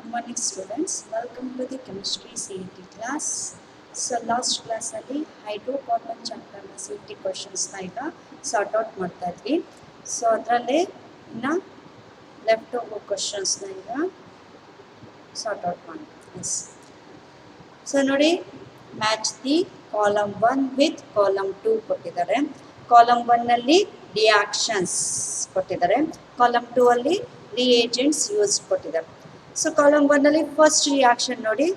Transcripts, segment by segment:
Good morning students, welcome to the chemistry CET class. So last class ಅಲ್ಲಿ hydrocarbon ಚಾಪ್ಟರ್ನ CET ಕ್ವಶನ್ಸ್ನ ಈಗ sort out ಮಾಡ್ತಾ ಇದ್ವಿ. So ಅದರಲ್ಲೇ ಇನ್ನು ಲೆಫ್ಟ್ ಓವರ್ ಕ್ವಶನ್ಸ್ನ ಈಗ ಸಾರ್ಟ್ ಔಟ್ ಮಾಡಿ. ಎಸ್, ಸೊ ನೋಡಿ, match the column 1 with column 2 ಕೊಟ್ಟಿದ್ದಾರೆ. ಕಾಲಮ್ 1ನಲ್ಲಿ ರಿಯಾಕ್ಷನ್ಸ್ ಕೊಟ್ಟಿದ್ದಾರೆ, ಕಾಲಮ್ 2 ಅಲ್ಲಿ ರಿಯೇಜೆಂಟ್ಸ್ ಯೂಸ್ ಕೊಟ್ಟಿದ್ದಾರೆ. ಸೊ ಕಾಲಮ್ 1ನಲ್ಲಿ ಫಸ್ಟ್ ರಿಯಾಕ್ಷನ್ ನೋಡಿ,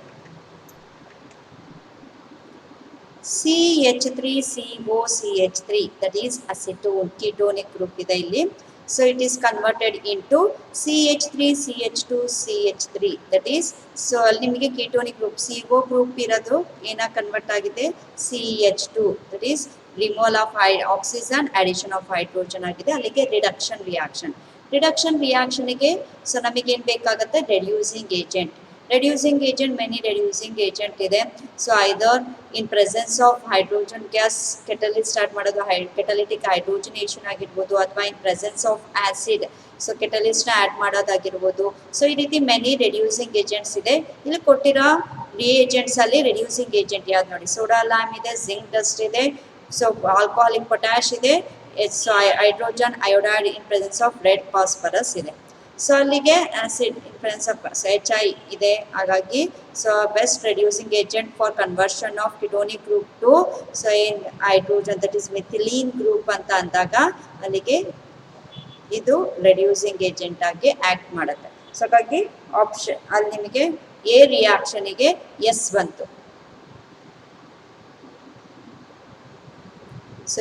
CH3COCH3 that is acetone, ketonic group ಇದೆ ಇಲ್ಲಿ. So it is converted into CH3CH2CH3 that is, so ಅಲ್ಲಿ ನಿಮಗೆ ಕೀಟೋನಿಕ್ ಗ್ರೂಪ್ CO ಗ್ರೂಪ್ ಇರೋದು ಏನಾಗಿ ಕನ್ವರ್ಟ್ ಆಗಿದೆ, CH2 that is removal of oxygen, addition of hydrogen ಆಗಿದೆ. ಅಲ್ಲಿಗೆ ರಿಡಕ್ಷನ್ ರಿಯಾಕ್ಷನ್. ರಿಡಕ್ಷನ್ ರಿಯಾಕ್ಷನ್ಗೆ ಸೊ ನಮಗೇನು ಬೇಕಾಗುತ್ತೆ, reducing agent. Reducing agent, many reducing agent ಇದೆ. So either in presence of hydrogen gas catalyst start ಮಾಡೋದು, ಕೆಟಲಿಟಿಕ್ ಹೈಡ್ರೋಜನೇಷನ್ ಆಗಿರ್ಬೋದು, ಅಥವಾ in presence of acid so ಕೆಟಲಿಸ್ಟ್ನ ಆ್ಯಡ್ ಮಾಡೋದಾಗಿರ್ಬೋದು. ಸೊ ಈ ರೀತಿ ಮೆನಿ ರೆಡ್ಯೂಸಿಂಗ್ ಏಜೆಂಟ್ಸ್ ಇದೆ. ಇಲ್ಲಿ ಕೊಟ್ಟಿರೋ ರಿಯೇಜೆಂಟ್ಸ್ ಅಲ್ಲಿ ರೆಡ್ಯೂಸಿಂಗ್ ಏಜೆಂಟ್ ಯಾವ್ದು ನೋಡಿ, ಸೋಡಾ ಲ್ಯಾಮ್ ಇದೆ, ಜಿಂಕ್ ಡಸ್ಟ್ ಇದೆ, ಸೊ ಆಲ್ಕೋಹಾಲಿಕ್ ಪೊಟ್ಯಾಶ್ ಇದೆ, so hydrogen iodide in presence of red phosphorus ಇದೆ. ಸೊ ಅಲ್ಲಿಗೆ acid in presence of HI ಇದೆ. ಹಾಗಾಗಿ so best reducing agent for conversion of ketonic group to so in hydrogen that is methylene group ಅಂತ ಅಂದಾಗ ಅಲ್ಲಿಗೆ ಇದು reducing agent ಆಗಿ act ಮಾಡುತ್ತೆ. ಸೊ ಹಾಗಾಗಿ ಆಪ್ಷನ್ ಅಲ್ಲಿ ನಿಮಗೆ ಎ ರಿಯಾಕ್ಷನ್ಗೆ ಎಸ್ ಬಂತು. ಸೊ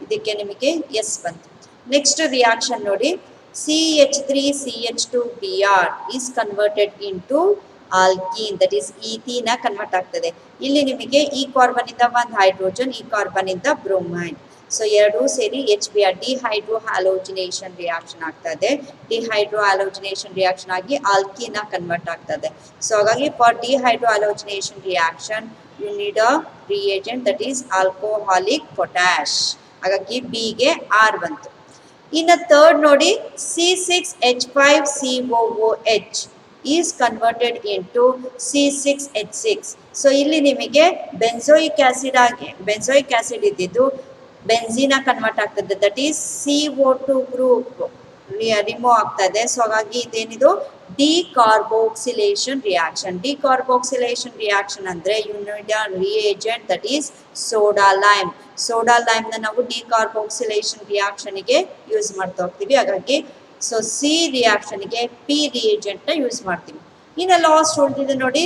ಇದಕ್ಕೆ ನಿಮಗೆ ಎಸ್ ಬಂತು. ನೆಕ್ಸ್ಟ್ ರಿಯಾಕ್ಷನ್ ನೋಡಿ, CH3CH2Br is converted into alkene that is ethene convert ಆಗ್ತದೆ. ಇಲ್ಲಿ ನಿಮಗೆ ಈ ಕಾರ್ಬನ್ ಇಂದ ಒಂದು ಹೈಡ್ರೋಜನ್, ಈ ಕಾರ್ಬನ್ ಇಂದ ಬ್ರೋಮೈಡ್, ಸೊ ಎರಡೂ ಸೇರಿ HBr ಡಿಹೈಡ್ರೋ ಹ್ಯಾಲೋಜಿನೇಷನ್ ರಿಯಾಕ್ಷನ್ ಆಗ್ತದೆ. ಡಿಹೈಡ್ರೋ ಹ್ಯಾಲೋಜಿನೇಷನ್ ರಿಯಾಕ್ಷನ್ ಆಗಿ ಆಲ್ಕೀನ್ ಕನ್ವರ್ಟ್ ಆಗ್ತದೆ. ಸೊ ಹಾಗಾಗಿ for dehydrohalogenation reaction you need a reagent that is alcoholic potash. ಹಾಗಾಗಿ ಬಿಗೆ ಆರ್ ಬಂತು. ಇನ್ನು ಥರ್ಡ್ ನೋಡಿ, C6H5COOH is converted into C6H6. So ಇಲ್ಲಿ ನಿಮಗೆ ಬೆನ್ಸೋಯಿಕ್ ಆಸಿಡ್ ಇದ್ದಿದ್ದು ಬೆನ್ಝೀನ ಕನ್ವರ್ಟ್ ಆಗ್ತದೆ, that is CO2 group remove ಆಗ್ತದೆ. ಸೊ ಹಾಗಾಗಿ ಇದೇನಿದು ಡಿಕಾರ್ಬೋಕ್ಸಿಲೇಷನ್ ರಿಯಾಕ್ಷನ್. ಡಿಕಾರ್ಬೋಕ್ಸಿಲೇಷನ್ ರಿಯಾಕ್ಷನ್ ಅಂದರೆ you need a reagent that is soda lime. Soda ಲೈಮ್ನ ನಾವು ಡಿಕಾರ್ಬೋಕ್ಸಿಲೇಷನ್ ರಿಯಾಕ್ಷನ್ಗೆ ಯೂಸ್ ಮಾಡ್ತಾ ಹೋಗ್ತೀವಿ. ಹಾಗಾಗಿ ಸೊ ಸಿ ರಿಯಾಕ್ಷನ್ಗೆ ಪಿ ರಿಯೇಜೆಂಟ್ನ ಯೂಸ್ ಮಾಡ್ತೀವಿ. ಇನ್ನು ಲಾಸ್ಟ್ ಉಳಿದಿದೆ ನೋಡಿ,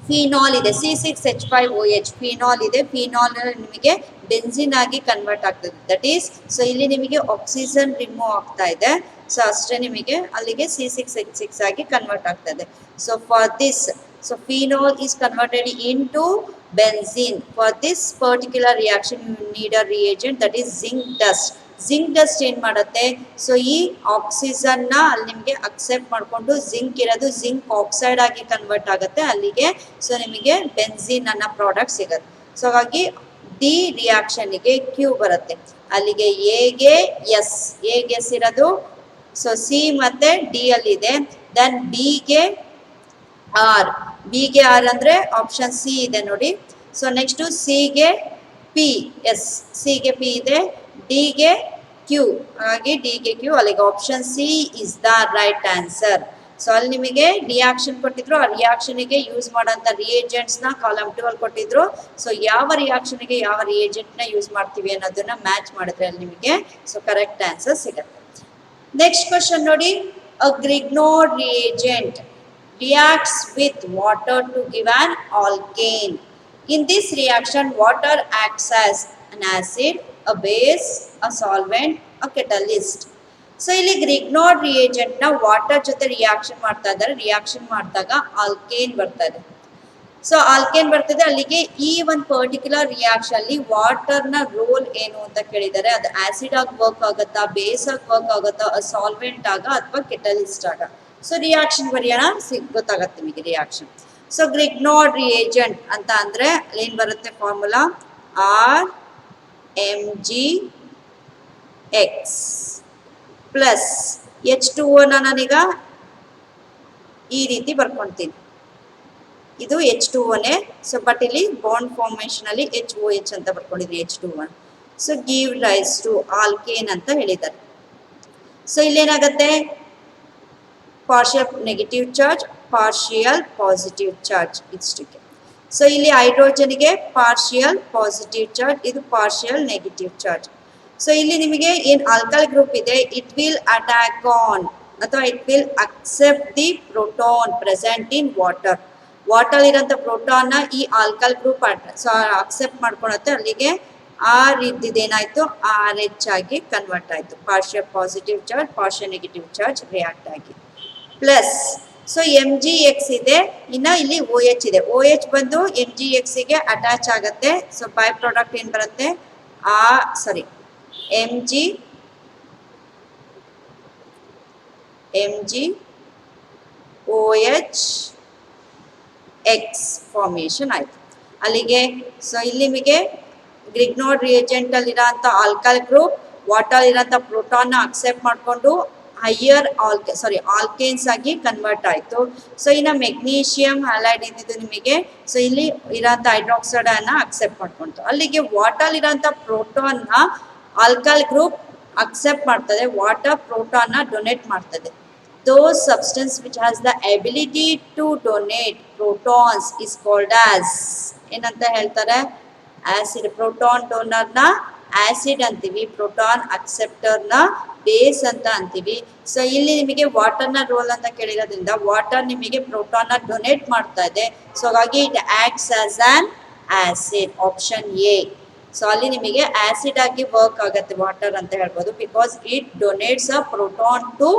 ಫಿನಾಲ್ ಇದೆ, C6H5OH ಫಿನಾಲ್ ಇದೆ. ಫಿನಾಲ್ ನಿಮಗೆ ಬೆನ್ಸಿನ್ ಆಗಿ ಕನ್ವರ್ಟ್ ಆಗ್ತದೆ, ದಟ್ ಈಸ್ ಸೊ ಇಲ್ಲಿ ನಿಮಗೆ ಆಕ್ಸಿಜನ್ ರಿಮೂವ್ ಆಗ್ತಾ ಇದೆ. ಸೊ ಅಷ್ಟೇ ನಿಮಗೆ ಅಲ್ಲಿಗೆ C6H6 ಆಗಿ ಕನ್ವರ್ಟ್ ಆಗ್ತದೆ. So for this so phenol is converted into benzene. For this particular reaction you need a reagent that is zinc dust. Zinc dust ಏನು ಮಾಡುತ್ತೆ, ಸೊ ಈ ಆಕ್ಸಿಜನ್ನ ಅಲ್ಲಿ ನಿಮಗೆ ಅಕ್ಸೆಪ್ಟ್ ಮಾಡಿಕೊಂಡು ಜಿಂಕ್ ಇರೋದು ಜಿಂಕ್ ಆಕ್ಸೈಡ್ ಆಗಿ ಕನ್ವರ್ಟ್ ಆಗುತ್ತೆ. ಅಲ್ಲಿಗೆ ಸೊ ನಿಮಗೆ ಬೆನ್ಸಿನ್ ಅನ್ನೋ ಪ್ರಾಡಕ್ಟ್ ಸಿಗುತ್ತೆ. ಸೊ ಹಾಗಾಗಿ ಡಿ ರಿಯಾಕ್ಷನ್ಗೆ ಕ್ಯೂ ಬರುತ್ತೆ. ಅಲ್ಲಿಗೆ ಎಗೆ ಎಸ್ ಇರೋದು ಸೊ ಸಿ ಮತ್ತೆ ಡಿ ಅಲ್ಲಿ ಇದೆ. ದೆನ್ ಬಿಗೆ ಆರ್ ಅಂದ್ರೆ ಆಪ್ಷನ್ ಸಿ ಇದೆ ನೋಡಿ. ಸೊ ನೆಕ್ಸ್ಟು ಸಿಗೆ ಪಿ, ಎಸ್ ಸಿಗೆ ಪಿ ಇದೆ, ಡಿಗೆ ಕ್ಯೂ, ಹಾಗಾಗಿ ಡಿಗೆ ಕ್ಯೂ. ಅಲ್ಲಿಗೆ option C is the right answer. So ಅಲ್ಲಿ ನಿಮಗೆ ರಿಯಾಕ್ಷನ್ ಕೊಟ್ಟಿದ್ರು, ಆ ರಿಯಾಕ್ಷನ್ಗೆ ಯೂಸ್ ಮಾಡೋಂಥ ರಿಯೇಜೆಂಟ್ಸ್ನ ಕಾಲಮ್ 2 ಅಲ್ಲಿ ಕೊಟ್ಟಿದ್ರು. ಸೊ ಯಾವ ರಿಯಾಕ್ಷನ್ಗೆ ಯಾವ ರಿಯೇಜೆಂಟ್ನ ಯೂಸ್ ಮಾಡ್ತೀವಿ ಅನ್ನೋದನ್ನ ಮ್ಯಾಚ್ ಮಾಡಿದ್ರೆ ಅಲ್ಲಿ ನಿಮಗೆ ಸೊ ಕರೆಕ್ಟ್ ಆನ್ಸರ್ ಸಿಗುತ್ತೆ. ನೆಕ್ಸ್ಟ್ ಕ್ವಶನ್ ನೋಡಿ, ಅ ಗ್ರಿಗ್ನೋಡ್ reagent reacts with water to give an alkane. In this reaction, water acts as an acid, a base, a solvent, a catalyst. So ಇಲ್ಲಿ ಗ್ರಿಗ್ನೋಡ್ ರಿಯೇಜೆಂಟ್ನ ವಾಟರ್ ಜೊತೆ reaction ಮಾಡ್ತಾ ಇದ್ದಾರೆ. Reaction ಮಾಡಿದಾಗ alkane ಬರ್ತದೆ. So alkane ಬರ್ತದೆ. ಅಲ್ಲಿಗೆ ಈ ಒಂದು ಪರ್ಟಿಕ್ಯುಲರ್ ರಿಯಾಕ್ಷನ್ ಅಲ್ಲಿ ವಾಟರ್ನ ರೋಲ್ ಏನು ಅಂತ ಕೇಳಿದ್ದಾರೆ. ಅದು ಆಸಿಡ್ ಆಗಿ ವರ್ಕ್ ಆಗುತ್ತಾ, ಬೇಸ್ ಆಗಿ ವರ್ಕ್ ಆಗುತ್ತಾ, ಸಾಲ್ವೆಂಟ್ ಆಗ ಅಥವಾ ಕೆಟಲಿಸ್ಟ್ ಆಗ. ಸೊ ರಿಯಾಕ್ಷನ್ ಬರೆಯೋಣ, ಗೊತ್ತಾಗತ್ತೆ ನಿಮಗೆ ರಿಯಾಕ್ಷನ್. ಸೊ ಗ್ರಿಗ್ನೋಡ್ ರಿಯೇಜೆಂಟ್ ಅಂತ ಅಂದರೆ ಏನು ಬರುತ್ತೆ ಫಾರ್ಮುಲಾ, RMgX ಪ್ಲಸ್ H2O ನಾನೀಗ ಈ ರೀತಿ ಬರ್ಕೊಂತೀನಿ. ಇದು H2O ಸೊ ಬಟ್ ಇಲ್ಲಿ ಬಾಂಡ್ ಫಾರ್ಮೇಶನ್ ಅಲ್ಲಿ HOH ಅಂತ ಬರ್ಕೊಂಡಿದ್ವಿ H2O. So give rise to alkane ಅಂತ ಹೇಳಿದ್ದಾರೆ. ಸೊ ಇಲ್ಲೇನಾಗತ್ತೆ, partial negative charge, partial positive charge ಇಷ್ಟಕ್ಕೆ. ಸೊ ಇಲ್ಲಿ ಹೈಡ್ರೋಜನ್ಗೆ ಪಾರ್ಷಿಯಲ್ ಪಾಸಿಟಿವ್ ಚಾರ್ಜ್, ಇದು ಪಾರ್ಷಿಯಲ್ ನೆಗೆಟಿವ್ ಚಾರ್ಜ್. ಸೊ ಇಲ್ಲಿ ನಿಮಗೆ ಏನ್ ಆಲ್ಕಲ್ ಗ್ರೂಪ್ ಇದೆ, ಇಟ್ ವಿಲ್ ಅಟ್ಯಾಕ್ ಆನ್ ಅಥವಾ it will accept the proton present in water. Water ಇರೋಂಥ ಪ್ರೋಟಾನ್ನ ಈ ಆಲ್ಕಲ್ ಗ್ರೂಪ್ ಅಕ್ಸೆಪ್ಟ್ ಮಾಡ್ಕೊಳತ್ತೆ. ಅಲ್ಲಿಗೆ ಆರ್ ಇದ್ದಿದ್ದೇನಾಯ್ತು, RH ಆಗಿ ಕನ್ವರ್ಟ್ ಆಯ್ತು. Partial positive charge, partial negative charge react ಆಗಿ. ಪ್ಲಸ್ ಸೊ MgX ಇದೆ, ಇನ್ನ ಇಲ್ಲಿ OH ಇದೆ. OH ಬಂದು MgX ಗೆ ಅಟ್ಯಾಚ್ ಆಗತ್ತೆ. ಸೊ ಬೈ ಪ್ರಾಡಕ್ಟ್ ಏನ್ ಬರುತ್ತೆ, MgOH X ಫಾರ್ಮೇಶನ್ ಆಯ್ತು ಅಲ್ಲಿಗೆ. ಸೊ ಇಲ್ಲಿ ನಿಮಗೆ ಗ್ರಿಗ್ನಾರ್ಡ್ ರಿಯೇಜೆಂಟ್ ಅಲ್ಲಿ ಇರೋಂಥ ಆಲ್ಕಲ್ ಗ್ರೂಪ್ ವಾಟರ್ ಇರೋಂಥ ಪ್ರೋಟಾನ್ ಅಕ್ಸೆಪ್ಟ್ ಮಾಡಿಕೊಂಡು ಹೈಯರ್ ಆಲ್ಕೇನ್ಸ್ ಆಗಿ ಕನ್ವರ್ಟ್ ಆಯ್ತು. ಸೊ ಇನ್ನು ಮೆಗ್ನೀಷಿಯಂ ಹ್ಯಾಲೈಡ್ ಇದ್ದಿದ್ದು ನಿಮಗೆ, ಸೊ ಇಲ್ಲಿ ಇರೋಂಥ ಹೈಡ್ರಾಕ್ಸೈಡ್ ಅನ್ನ ಅಕ್ಸೆಪ್ಟ್ ಮಾಡ್ಕೊಂತು. ಅಲ್ಲಿಗೆ ವಾಟರ್ ಇರೋಂಥ ಪ್ರೋಟಾನ್ ನ ಆಲ್ಕಲ್ ಗ್ರೂಪ್ ಅಕ್ಸೆಪ್ಟ್ ಮಾಡ್ತದೆ, ವಾಟರ್ ಪ್ರೋಟಾನ್ ನ ಡೊನೇಟ್ ಮಾಡ್ತದೆ. Those substance which has the ability to donate protons is called as ಏನಂತ ಹೇಳ್ತಾರೆ, ಆಸಿಡ್. ಪ್ರೋಟಾನ್ ಡೋನರ್ ನ ಆಸಿಡ್ ಅಂತೀವಿ, ಪ್ರೋಟಾನ್ ಅಕ್ಸೆಪ್ಟರ್ ನ ಬೇಸ್ ಅಂತ ಅಂತೀವಿ. ಸೊ ಇಲ್ಲಿ ನಿಮಗೆ ವಾಟರ್ ನ ರೋಲ್ ಅಂತ ಕೇಳಿರೋದ್ರಿಂದ ವಾಟರ್ ನಿಮಗೆ ಪ್ರೋಟಾನ್ ನ ಡೊನೇಟ್ ಮಾಡ್ತಾ ಇದೆ. ಸೊ ಹಾಗಾಗಿ it acts as an acid, option A. So ಅಲ್ಲಿ ನಿಮಗೆ ಆಸಿಡ್ ಆಗಿ ವರ್ಕ್ ಆಗುತ್ತೆ ವಾಟರ್ ಅಂತ ಹೇಳ್ಬೋದು, because it donates a proton to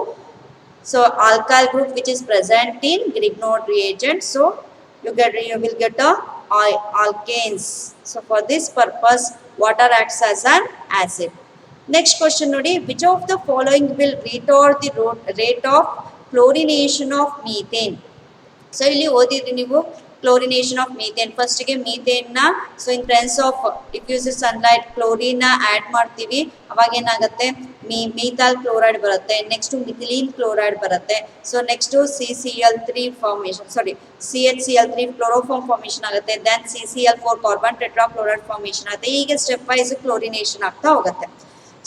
alkyl group which is present in Grignard reagent. So you will get alkanes. So for this purpose water acts as an acid. Next question nodi, which of the following will retard the rate of chlorination of methane? So ಇಲ್ಲಿ ಓದಿದ್ರಿ ನೀವು chlorination of methane. ಫಸ್ಟ್ಗೆ ಮೀಥೇನ್ನ so in presence of diffusive sunlight chlorine add ಮಾಡ್ತೀವಿ, ಅವಾಗ ಏನಾಗುತ್ತೆ methyl chloride ಬರುತ್ತೆ. Next methylene chloride ಬರುತ್ತೆ. So next CCl3 formation, CHCl3 chloroform formation ಆಗುತ್ತೆ. Then CCl4 carbon tetrachloride formation ಆಗುತ್ತೆ. ಹೀಗೆ ಸ್ಟೆಪ್ ವೈಸ್ ಕ್ಲೋರಿನೇಷನ್ ಆಗ್ತಾ ಹೋಗುತ್ತೆ.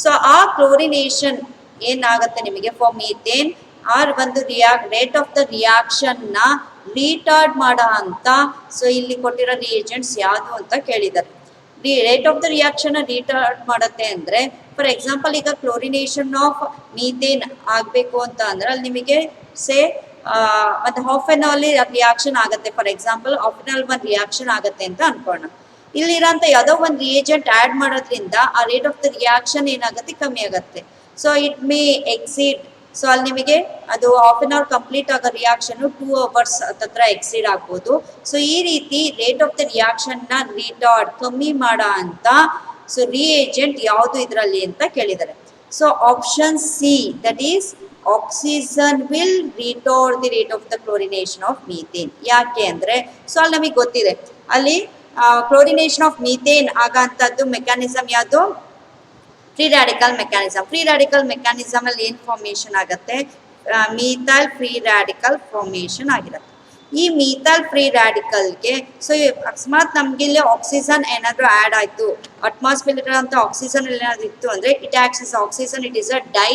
ಸೊ ಆ ಕ್ಲೋರಿನೇಷನ್ ಏನಾಗುತ್ತೆ ನಿಮಗೆ ಫಾರ್ ಮೀಥೇನ್ ಆರ್ ಒಂದು ರೇಟ್ ಆಫ್ ದ ರಿಯಾಕ್ಷನ್ ನ ರೀಟಾರ್ಡ್ ಮಾಡೋ ಅಂತ. ಸೊ ಇಲ್ಲಿ ಕೊಟ್ಟಿರೋ ರಿಯೇಜೆಂಟ್ಸ್ ಯಾವುದು ಅಂತ ಕೇಳಿದ್ದಾರೆ. Rate of the reaction retard ಮಾಡುತ್ತೆ ಅಂದ್ರೆ, ಫಾರ್ ಎಕ್ಸಾಂಪಲ್ ಈಗ ಕ್ಲೋರಿನೇಷನ್ ಆಫ್ ಮೀಥೇನ್ ಆಗಬೇಕು ಅಂತ ಅಂದ್ರೆ ಅಲ್ಲಿ ನಿಮಗೆ ಒಂದು ಹಾಫ್ ಎನ್ ಅವರ್ ರಿಯಾಕ್ಷನ್ ಆಗುತ್ತೆ. For example half an hour ಒಂದು ರಿಯಾಕ್ಷನ್ ಆಗುತ್ತೆ ಅಂತ ಅನ್ಕೋಣ. ಇಲ್ಲಿರೋಂಥ ಯಾವುದೋ ಒಂದು ರಿಯೇಜೆಂಟ್ ಆ್ಯಡ್ ಮಾಡೋದ್ರಿಂದ ಆ ರೇಟ್ ಆಫ್ ದ ರಿಯಾಕ್ಷನ್ ಏನಾಗುತ್ತೆ, ಕಮ್ಮಿ ಆಗುತ್ತೆ. So it may exceed. So ಅಲ್ಲಿ ನಿಮಗೆ ಅದು ಹಾಫ್ ಎನ್ ಅವರ್ ಕಂಪ್ಲೀಟ್ ಆಗೋ ರಿಯಾಕ್ಷನ್ 2 hours ಹತ್ರ ಎಕ್ಸೀಡ್ ಆಗ್ಬೋದು. ಸೊ ಈ ರೀತಿ ರೇಟ್ ಆಫ್ ದ ರಿಯಾಕ್ಷನ್ ನ ರಿಟಾರ್ಡ್ ಕಮ್ಮಿ ಮಾಡೋ ಅಂತ ಸೊ ರಿಯೇಜೆಂಟ್ ಯಾವುದು ಇದರಲ್ಲಿ ಅಂತ ಕೇಳಿದ್ದಾರೆ. So option C, that is oxygen will retard the rate of the chlorination of methane. ಯಾಕೆ ಅಂದ್ರೆ ಸೊ ಅಲ್ಲಿ ನಮಗೆ ಗೊತ್ತಿದೆ, ಅಲ್ಲಿ ಕ್ಲೋರಿನೇಷನ್ ಆಫ್ ಮೀಥೇನ್ ಆಗಂತದ್ದು ಮೆಕ್ಯಾನಿಸಮ್ ಯಾವುದು, free radical mechanism. Free radical mechanism ಅಲ್ಲಿ ಏನು ಫಾರ್ಮೇಷನ್ ಆಗುತ್ತೆ, ಮೀಥೈಲ್ ಫ್ರೀ ರ್ಯಾಡಿಕಲ್ ಫಾರ್ಮೇಷನ್ ಆಗಿರುತ್ತೆ. ಈ ಮೀಥೈಲ್ ಫ್ರೀ ರ್ಯಾಡಿಕಲ್ಗೆ ಸೊ ಅಕಸ್ಮಾತ್ ನಮ್ಗೆ ಇಲ್ಲಿ ಆಕ್ಸಿಜನ್ ಏನಾದರೂ ಆ್ಯಡ್ ಆಯಿತು, ಅಟ್ಮಾಸ್ಫಿಯರ್ ಇರೋಂಥ ಆಕ್ಸಿಜನ್ ಏನಾದ್ರು ಇತ್ತು ಅಂದರೆ it acts as oxygen, it is a dye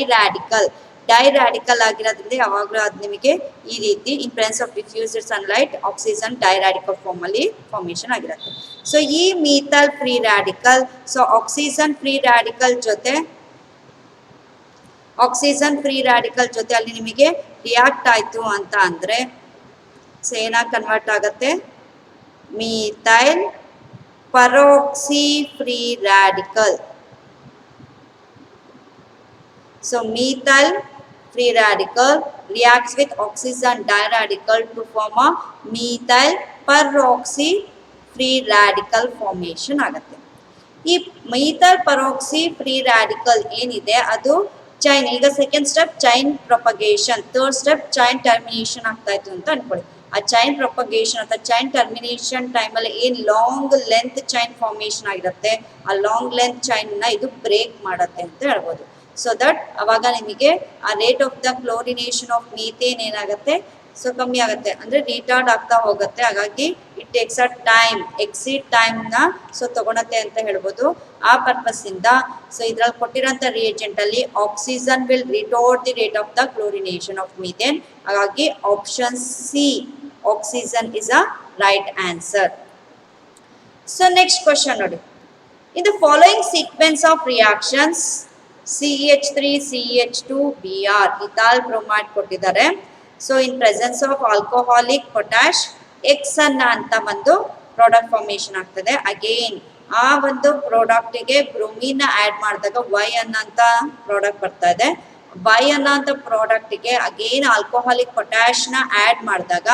radical ಆಗಿರೋದ್ರಿಂದ ಯಾವಾಗಲೂ ಅದು ನಿಮಗೆ ಈ ರೀತಿ in presence of diffused sunlight oxygen diradical form ಅಲ್ಲಿ ಫಾರ್ಮೇಷನ್ ಆಗಿರುತ್ತೆ. ಸೊ ಈ methyl free radical so oxygen free radical ಜೊತೆ ಅಲ್ಲಿ ನಿಮಗೆ ರಿಯಾಕ್ಟ್ ಆಯ್ತು ಅಂತ ಅಂದ್ರೆ ಸೊ ಏನಾಗಿ ಕನ್ವರ್ಟ್ ಆಗುತ್ತೆ, methyl peroxy free radical. So methyl free radical reacts with oxygen diradical to form a methyl peroxy free radical formation ಆಗುತ್ತೆ. ಈ methyl peroxy free radical ಏನಿದೆ ಅದು ಚೈನ್, ಈಗ second step chain propagation, third step chain termination ಆಗ್ತಾ ಇತ್ತು ಅಂತ ಅನ್ಕೊಳ್ಳಿ. ಆ ಚೈನ್ ಪ್ರೊಪಗೇಷನ್ ಅಥವಾ ಚೈನ್ ಟರ್ಮಿನೇಷನ್ ಟೈಮಲ್ಲಿ ಏನು ಲಾಂಗ್ ಲೆಂತ್ ಚೈನ್ ಫಾರ್ಮೇಷನ್ ಆಗಿರುತ್ತೆ, ಆ ಲಾಂಗ್ ಲೆಂತ್ ಚೈನ್ನ ಇದು ಬ್ರೇಕ್ ಮಾಡುತ್ತೆ ಅಂತ ಹೇಳ್ಬೋದು. ಸೊ ದಟ್ ಅವಾಗ ನಿಮಗೆ ಆ rate of the chlorination of methane ಏನಾಗುತ್ತೆ, ಸೊ ಕಮ್ಮಿ ಆಗುತ್ತೆ ಅಂದ್ರೆ ರಿಟಾರ್ಡ್ ಆಗ್ತಾ ಹೋಗುತ್ತೆ. ಹಾಗಾಗಿ it takes a time, exceed time ನ ಸೊ ತಗೊಳತ್ತೆ ಅಂತ ಹೇಳ್ಬೋದು. ಆ ಪರ್ಪಸ್ ಇಂದ ಸೊ ಇದ್ರಲ್ಲಿ ಕೊಟ್ಟಿರೋಂಥ ರಿಯೇಜೆಂಟ್ ಅಲ್ಲಿ oxygen will retard the rate of the chlorination of methane. ಹಾಗಾಗಿ option C oxygen is a right answer. So next question ನೋಡಿ. In the following sequence of reactions CH3 CH2 Br ethyl bromide ಕೊಟ್ಟಿದ್ದಾರೆ. So in presence of alcoholic potash X ಅನ್ನ ಅಂತ ಒಂದು product formation ಆಗ್ತದೆ. Again ಆ ಒಂದು ಪ್ರಾಡಕ್ಟ್ಗೆ bromine add ಮಾಡಿದಾಗ Y ಅನ್ನೋಂಥ ಪ್ರಾಡಕ್ಟ್ ಬರ್ತಾ ಇದೆ. ವೈ ಅನ್ನೋಂಥ ಪ್ರಾಡಕ್ಟ್ಗೆ ಅಗೇನ್ ಆಲ್ಕೋಹಾಲಿಕ್ ಪೊಟ್ಯಾಶ್ ನ ಆಡ್ ಮಾಡಿದಾಗ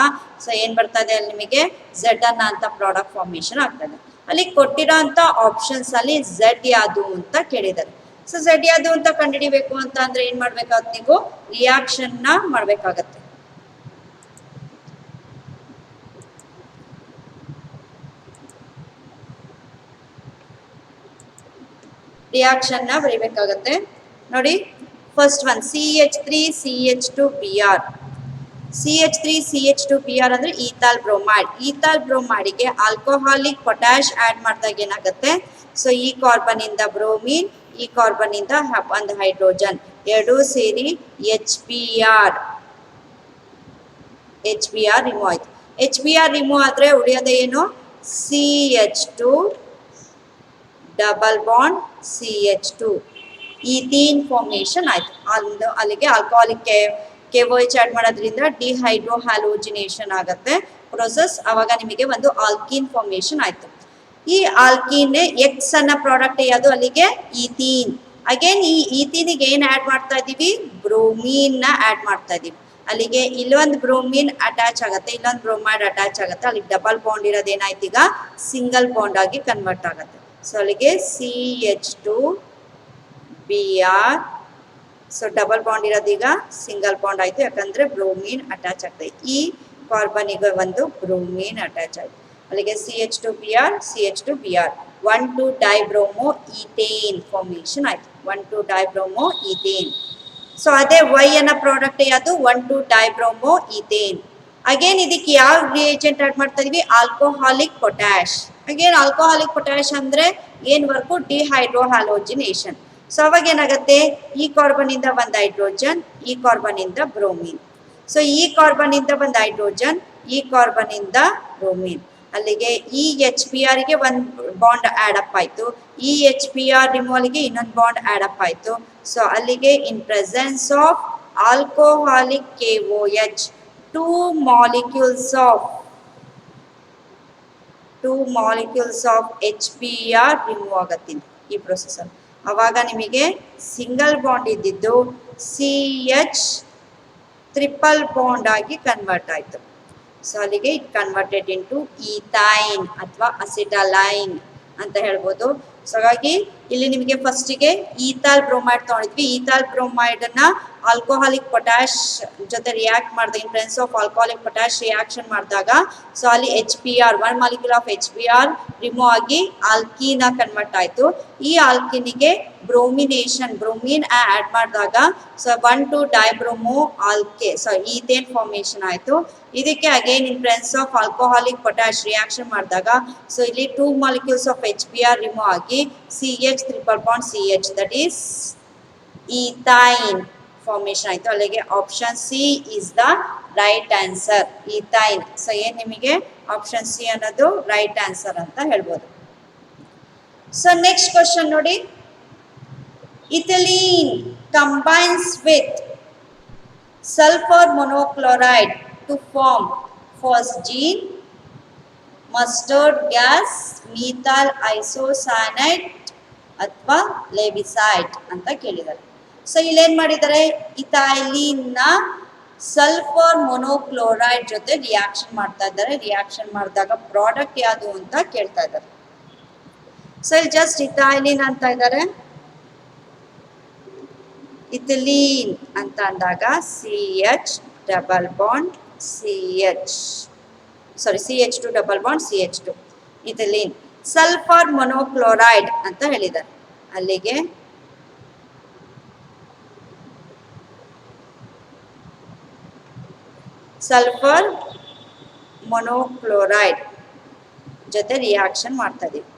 ಸೊ ಏನ್ ಬರ್ತಾ ಇದೆ ಅಲ್ಲಿ ನಿಮಗೆ ಝೆಡ್ ಅನ್ನೋಂಥ ಪ್ರಾಡಕ್ಟ್ ಫಾರ್ಮೇಶನ್ ಆಗ್ತದೆ. ಅಲ್ಲಿ ಕೊಟ್ಟಿರೋ ಅಂತ ಆಪ್ಷನ್ಸ್ ಅಲ್ಲಿ ಝೆಡ್ ಯಾವುದು ಅಂತ ಕೇಳಿದ್ದಾರೆ. ಸೊ ಝೆಡ್ ಯಾವುದು ಅಂತ ಕಂಡುಹಿಡಿಬೇಕು ಅಂತ ಅಂದ್ರೆ ಏನ್ ಮಾಡ್ಬೇಕಾಗುತ್ತೆ, ನೀವು ರಿಯಾಕ್ಷನ್ ನ ಮಾಡ್ಬೇಕಾಗತ್ತೆ. ರಿಯಾಕ್ಷನ್ ನ ಬರೀಬೇಕಾಗತ್ತೆ ನೋಡಿ. First one CH3 CH2Br. CH3 CH2Br ಅಂದ್ರೆ ಈಥಾಲ್ ಬ್ರೋಮೈಡ್. ಈಥಾಲ್ ಬ್ರೋಮೈಡ್ಗೆ ಆಲ್ಕೋಹಾಲಿಕ್ ಪೊಟ್ಯಾಶ್ ಆಡ್ ಮಾಡಿದಾಗ ಏನಾಗುತ್ತೆ, ಸೊ ಈ ಕಾರ್ಬನ್ ಇಂದ ಬ್ರೋಮಿನ್, ಈ ಕಾರ್ಬನ್ ಇಂದ ಒಂದು ಹೈಡ್ರೋಜನ್, ಎರಡೂ ಸೇರಿ HBr ರಿಮೂವ್ ಆಯ್ತು. HBr ರಿಮೂವ್ ಆದ್ರೆ ಉಳಿಯೋದೇ ಏನು, CH2 double bond CH2 ethene formation ಆಯ್ತು. ಅಲ್ಲಿಗೆ ಆಲ್ಕೋಹಾಲಿಕ್ KOH ಆಡ್ ಮಾಡೋದ್ರಿಂದ ಡಿಹೈಡ್ರೋ ಹ್ಯಾಲೋಜಿನೇಷನ್ ಆಗತ್ತೆ ಪ್ರೊಸೆಸ್. ಅವಾಗ ನಿಮಗೆ ಒಂದು ಆಲ್ಕೀನ್ ಫಾರ್ಮೇಶನ್ ಆಯ್ತು. ಈ ಆಲ್ಕೀನ್ ಎಕ್ಸ್ ಅನ್ನ ಪ್ರಾಡಕ್ಟ್ ಯಾವುದು, ಅಲ್ಲಿಗೆ ಈಥೀನ್. ಅಗೇನ್ ಈ ಈಥೀನಿಗೆ ಏನ್ ಆಡ್ ಮಾಡ್ತಾ ಇದೀವಿ, ಬ್ರೋಮೀನ್ ನ ಆಡ್ ಮಾಡ್ತಾ ಇದೀವಿ. ಅಲ್ಲಿಗೆ ಇಲ್ಲೊಂದು ಬ್ರೋಮೀನ್ ಅಟ್ಯಾಚ್ ಆಗುತ್ತೆ, ಇಲ್ಲೊಂದು ಬ್ರೋಮೈಡ್ ಅಟ್ಯಾಚ್ ಆಗುತ್ತೆ. ಅಲ್ಲಿ ಡಬಲ್ ಬಾಂಡ್ ಇರೋದು ಏನಾಯ್ತು, ಈಗ ಸಿಂಗಲ್ ಬಾಂಡ್ ಆಗಿ ಕನ್ವರ್ಟ್ ಆಗುತ್ತೆ. ಸೊ ಅಲ್ಲಿಗೆ CH2Br. ಸೊ ಡಬಲ್ ಬಾಂಡ್ ಇರೋದೀಗ ಸಿಂಗಲ್ ಬಾಂಡ್ ಆಯ್ತು, ಯಾಕಂದ್ರೆ ಬ್ರೋಮೀನ್ ಅಟ್ಯಾಚ್ ಆಗ್ತದೆ. ಈ ಕಾರ್ಬನ್ಗೆ ಒಂದು ಬ್ರೋಮೀನ್ ಅಟ್ಯಾಚ್ ಆಯ್ತು. ಅಲ್ಲಿಗೆ CH2Br CH2Br 1,2 dibromo ethane formation ಆಯ್ತು. 1,2 ಡೈಬ್ರೋಮೋ ಈಥೇನ್. ಸೊ ಅದೇ ವೈ ಅನ್ನೋ ಪ್ರಾಡಕ್ಟ್ ಯಾವುದು, 1,2 ಡೈಬ್ರೋಮೋ ಈಥೇನ್. ಅಗೇನ್ ಇದಕ್ಕೆ ಯಾವ ರಿಯೇಜೆಂಟ್ ಆಡ್ ಮಾಡ್ತಾ ಇದೀವಿ, alcoholic potash. Again alcoholic potash ಅಂದ್ರೆ ಏನ್ ವರ್ಕು, ಡಿಹೈಡ್ರೋ ಹ್ಯಾಲೋಜಿನೇಷನ್. ಸೊ ಅವಾಗ ಏನಾಗುತ್ತೆ, ಈ ಕಾರ್ಬನ್ ಇಂದ ಒಂದು ಹೈಡ್ರೋಜನ್, ಈ ಕಾರ್ಬನ್ ಇಂದ ಬ್ರೋಮಿನ್. ಸೊ ಈ ಕಾರ್ಬನ್ ಇಂದ ಒಂದು ಹೈಡ್ರೋಜನ್, ಈ ಕಾರ್ಬನ್ ಇಂದ ಬ್ರೋಮಿನ್. ಅಲ್ಲಿಗೆ ಈ HBr ಗೆ ಒಂದು ಬಾಂಡ್ ಆಡ್ ಅಪ್ ಆಯ್ತು, ಈ HBr ರಿಮೂವಲ್ಗೆ ಇನ್ನೊಂದು ಬಾಂಡ್ ಆಡ್ ಅಪ್ ಆಯ್ತು. ಸೊ ಅಲ್ಲಿಗೆ ಇನ್ presence of alcoholic KOH two molecules of HBr remove ಆಗತ್ತೆ ಈ ಪ್ರೊಸೆಸ್ ಅಲ್ಲಿ. ಅವಾಗ ನಿಮಗೆ ಸಿಂಗಲ್ ಬಾಂಡ್ ಇದ್ದಿದ್ದು CH ಟ್ರಿಪಲ್ ಬಾಂಡ್ ಆಗಿ ಕನ್ವರ್ಟ್ ಆಯ್ತು. ಸೊ ಅಲ್ಲಿಗೆ ಇಟ್ ಕನ್ವರ್ಟೆಡ್ ಇಂಟು ಈಥೈನ್ ಅಥವಾ ಅಸಿಟಲೈನ್ ಅಂತ ಹೇಳ್ಬೋದು. ಸೊ ಹಾಗಾಗಿ ಇಲ್ಲಿ ನಿಮಗೆ ಫಸ್ಟಿಗೆ ಈಥಾಲ್ ಬ್ರೋಮೈಡ್ ತಗೊಂಡಿದ್ವಿ. ಈಥಾಲ್ ಬ್ರೋಮೈಡ್ ಅನ್ನ ಆಲ್ಕೋಹಾಲಿಕ್ ಪೊಟ್ಯಾಶ್ ಜೊತೆ ರಿಯಾಕ್ಟ್ ಮಾಡಿದಾಗ, ಇನ್ presence of alcoholic potash reaction ಮಾಡಿದಾಗ ಸೊ ಅಲ್ಲಿ HBr 1 molecule of HBr remove ಆಗಿ ಆಲ್ಕೀನ್ ಕನ್ವರ್ಟ್ ಆಯ್ತು. ಈ ಆಲ್ಕೀನಿಗೆ ಬ್ರೋಮೀನ್ ಆಡ್ ಮಾಡಿದಾಗ ಸೊ 1,2 ಡೈಬ್ರೋಮೋ ಆಲ್ಕೆ ಸೊ ಈಥೇನ್ ಫಾರ್ಮೇಶನ್ ಆಯ್ತು. ಇದಕ್ಕೆ again in presence of alcoholic potash reaction ಮಾಡಿದಾಗ ಸೊ ಇಲ್ಲಿ 2 ಮಾಲಿಕ್ಯೂಲ್ಸ್ ಆಫ್ HBr ರಿಮೂವ್ ಆಗಿ CH triple bond CH that is ethyne formation ಆಯ್ತು. ಅಲ್ಲಿಗೆ option C is the right answer, ethyne. So ಏನ್ ನಿಮಗೆ option C ಅನ್ನೋದು ರೈಟ್ ಆನ್ಸರ್ ಅಂತ ಹೇಳ್ಬೋದು. ಸೊ ನೆಕ್ಸ್ಟ್ ಕ್ವಶನ್ ನೋಡಿ. Ethylene combines with sulfur monochloride to form phosgene, mustard gas, methyl isocyanate ಅಥವಾ ಲೇಬಿಸೈಡ್ ಅಂತ ಕೇಳಿದ್ದಾರೆ. ಸೊ ಇಲ್ಲೇನ್ ಮಾಡಿದ್ದಾರೆ, ಇಥೈಲಿನ್ ನ ಸಲ್ಫರ್ ಮೊನೋಕ್ಲೋರೈಡ್ ಜೊತೆ ರಿಯಾಕ್ಷನ್ ಮಾಡ್ತಾ ಇದ್ದಾರೆ. ರಿಯಾಕ್ಷನ್ ಮಾಡಿದಾಗ ಪ್ರಾಡಕ್ಟ್ ಯಾವುದು ಅಂತ ಕೇಳ್ತಾ ಇದ್ದಾರೆ. ಸೊ ಇಲ್ಲಿ ಜಸ್ಟ್ ಇಥೈಲಿನ್ ಅಂತ ಇದ್ದಾರೆ. ಇಥಿಲೀನ್ ಅಂತ ಅಂದಾಗ CH double bond CH2 double bond CH2 ethylene. Sulphur monochloride ಅಂತ ಹೇಳಿದ್ದಾರೆ. ಅಲ್ಲಿಗೆ ಸಲ್ಫರ್ ಮೊನೋಕ್ಲೋರೈಡ್ ಜೊತೆ ರಿಯಾಕ್ಷನ್ ಮಾಡ್ತಾ ಇದೀವಿ.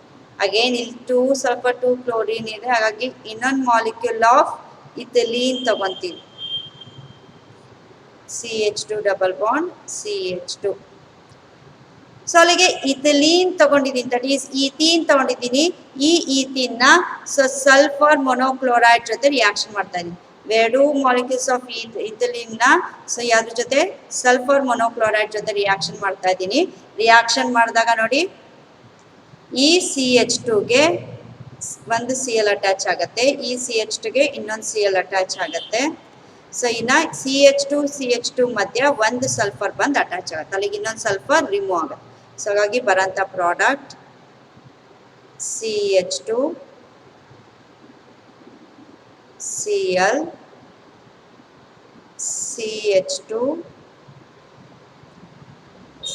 ಅಗೇನ್ ಇಲ್ಲಿ 2 ಸಲ್ಫರ್ 2 ಕ್ಲೋರಿನ್ ಇದೆ, ಹಾಗಾಗಿ ಇನ್ನೊಂದು ಮಾಲಿಕ್ಯೂಲ್ ಆಫ್ ಇಥಿಲೀನ್ ತಗೊಂತೀವಿ. CH2 double bond CH2. So ಅಲ್ಲಿಗೆ ಇಥಿಲೀನ್ ತಗೊಂಡಿದ್ದೀನಿ, ದಟ್ ಈಸ್ ಈಥೀನ್ ತಗೊಂಡಿದ್ದೀನಿ. ಈ ಈಥೀನ್ ನ ಸಲ್ಫರ್ ಮೊನೋಕ್ಲೋರೈಡ್ ಜೊತೆ ರಿಯಾಕ್ಷನ್ ಮಾಡ್ತಾ ಇದ್ದೀನಿ. ಎರಡು ಮಾಲಿಕ್ಯೂಲ್ಸ್ ಆಫ್ ಇಥಿಲೀನ್ ನ ಸೊ ಯಾವ್ದ್ರ ಜೊತೆ ಸಲ್ಫರ್ ಮೊನೋಕ್ಲೋರೈಡ್ ಜೊತೆ ರಿಯಾಕ್ಷನ್ ಮಾಡ್ತಾ ಇದ್ದೀನಿ. ರಿಯಾಕ್ಷನ್ ಮಾಡಿದಾಗ ನೋಡಿ ಈ CH2ಗೆ ಒಂದು Cl ಅಟ್ಯಾಚ್ ಆಗುತ್ತೆ, ಈ CH2ಗೆ ಇನ್ನೊಂದು Cl ಅಟ್ಯಾಚ್ ಆಗುತ್ತೆ. ಸೊ ಇನ್ನ CH2 ಮಧ್ಯ ಒಂದು ಸಲ್ಫರ್ ಬಂದು ಅಟ್ಯಾಚ್ ಆಗುತ್ತೆ, ಅಲ್ಲಿಗೆ ಇನ್ನೊಂದು ಸಲ್ಫರ್ ರಿಮೂವ್ ಆಗುತ್ತೆ. ಸೊ ಹಾಗಾಗಿ ಬರೋಂಥ product CH2 Cl CH2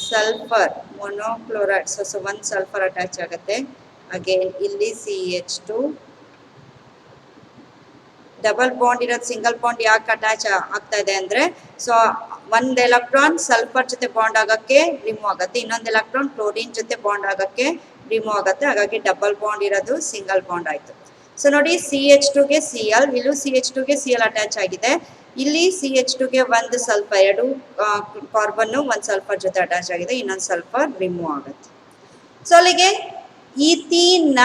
sulphur monochloride. So ಒಂದು ಸಲ್ಫರ್ ಅಟ್ಯಾಚ್ ಆಗುತ್ತೆ. ಅಗೇನ್ ಇಲ್ಲಿ CH2 ಡಬಲ್ ಬಾಂಡ್ ಇರೋದು ಸಿಂಗಲ್ ಬಾಂಡ್ ಯಾಕೆ ಅಟ್ಯಾಚ್ ಆಗ್ತಾ ಇದೆ ಅಂದ್ರೆ ಸೊ ಒಂದು ಎಲೆಕ್ಟ್ರಾನ್ ಸಲ್ಫರ್ ಜೊತೆ ಬಾಂಡ್ ಆಗಕ್ಕೆ ರಿಮೂವ್ ಆಗುತ್ತೆ, ಇನ್ನೊಂದು ಎಲೆಕ್ಟ್ರಾನ್ ಕ್ಲೋರಿನ್ ಜೊತೆ ಬಾಂಡ್ ಆಗಕ್ಕೆ ರಿಮೂವ್ ಆಗುತ್ತೆ, ಹಾಗಾಗಿ ಡಬಲ್ ಬಾಂಡ್ ಇರೋದು ಸಿಂಗಲ್ ಬಾಂಡ್ ಆಯ್ತು. ಸೊ ನೋಡಿ CH2ಗೆ Cl, ಇಲ್ಲೂ CH2ಗೆ Cl ಅಟ್ಯಾಚ್ ಆಗಿದೆ. ಇಲ್ಲಿ CH2ಗೆ ಒಂದು ಸಲ್ಫರ್, ಎರಡು ಕಾರ್ಬನ್ ಒಂದು ಸಲ್ಫರ್ ಜೊತೆ ಅಟ್ಯಾಚ್ ಆಗಿದೆ, ಇನ್ನೊಂದು ಸಲ್ಫರ್ ರಿಮೂವ್ ಆಗುತ್ತೆ. ಸೊ ಅಲ್ಲಿಗೆ ಈಥೀನ್ ನ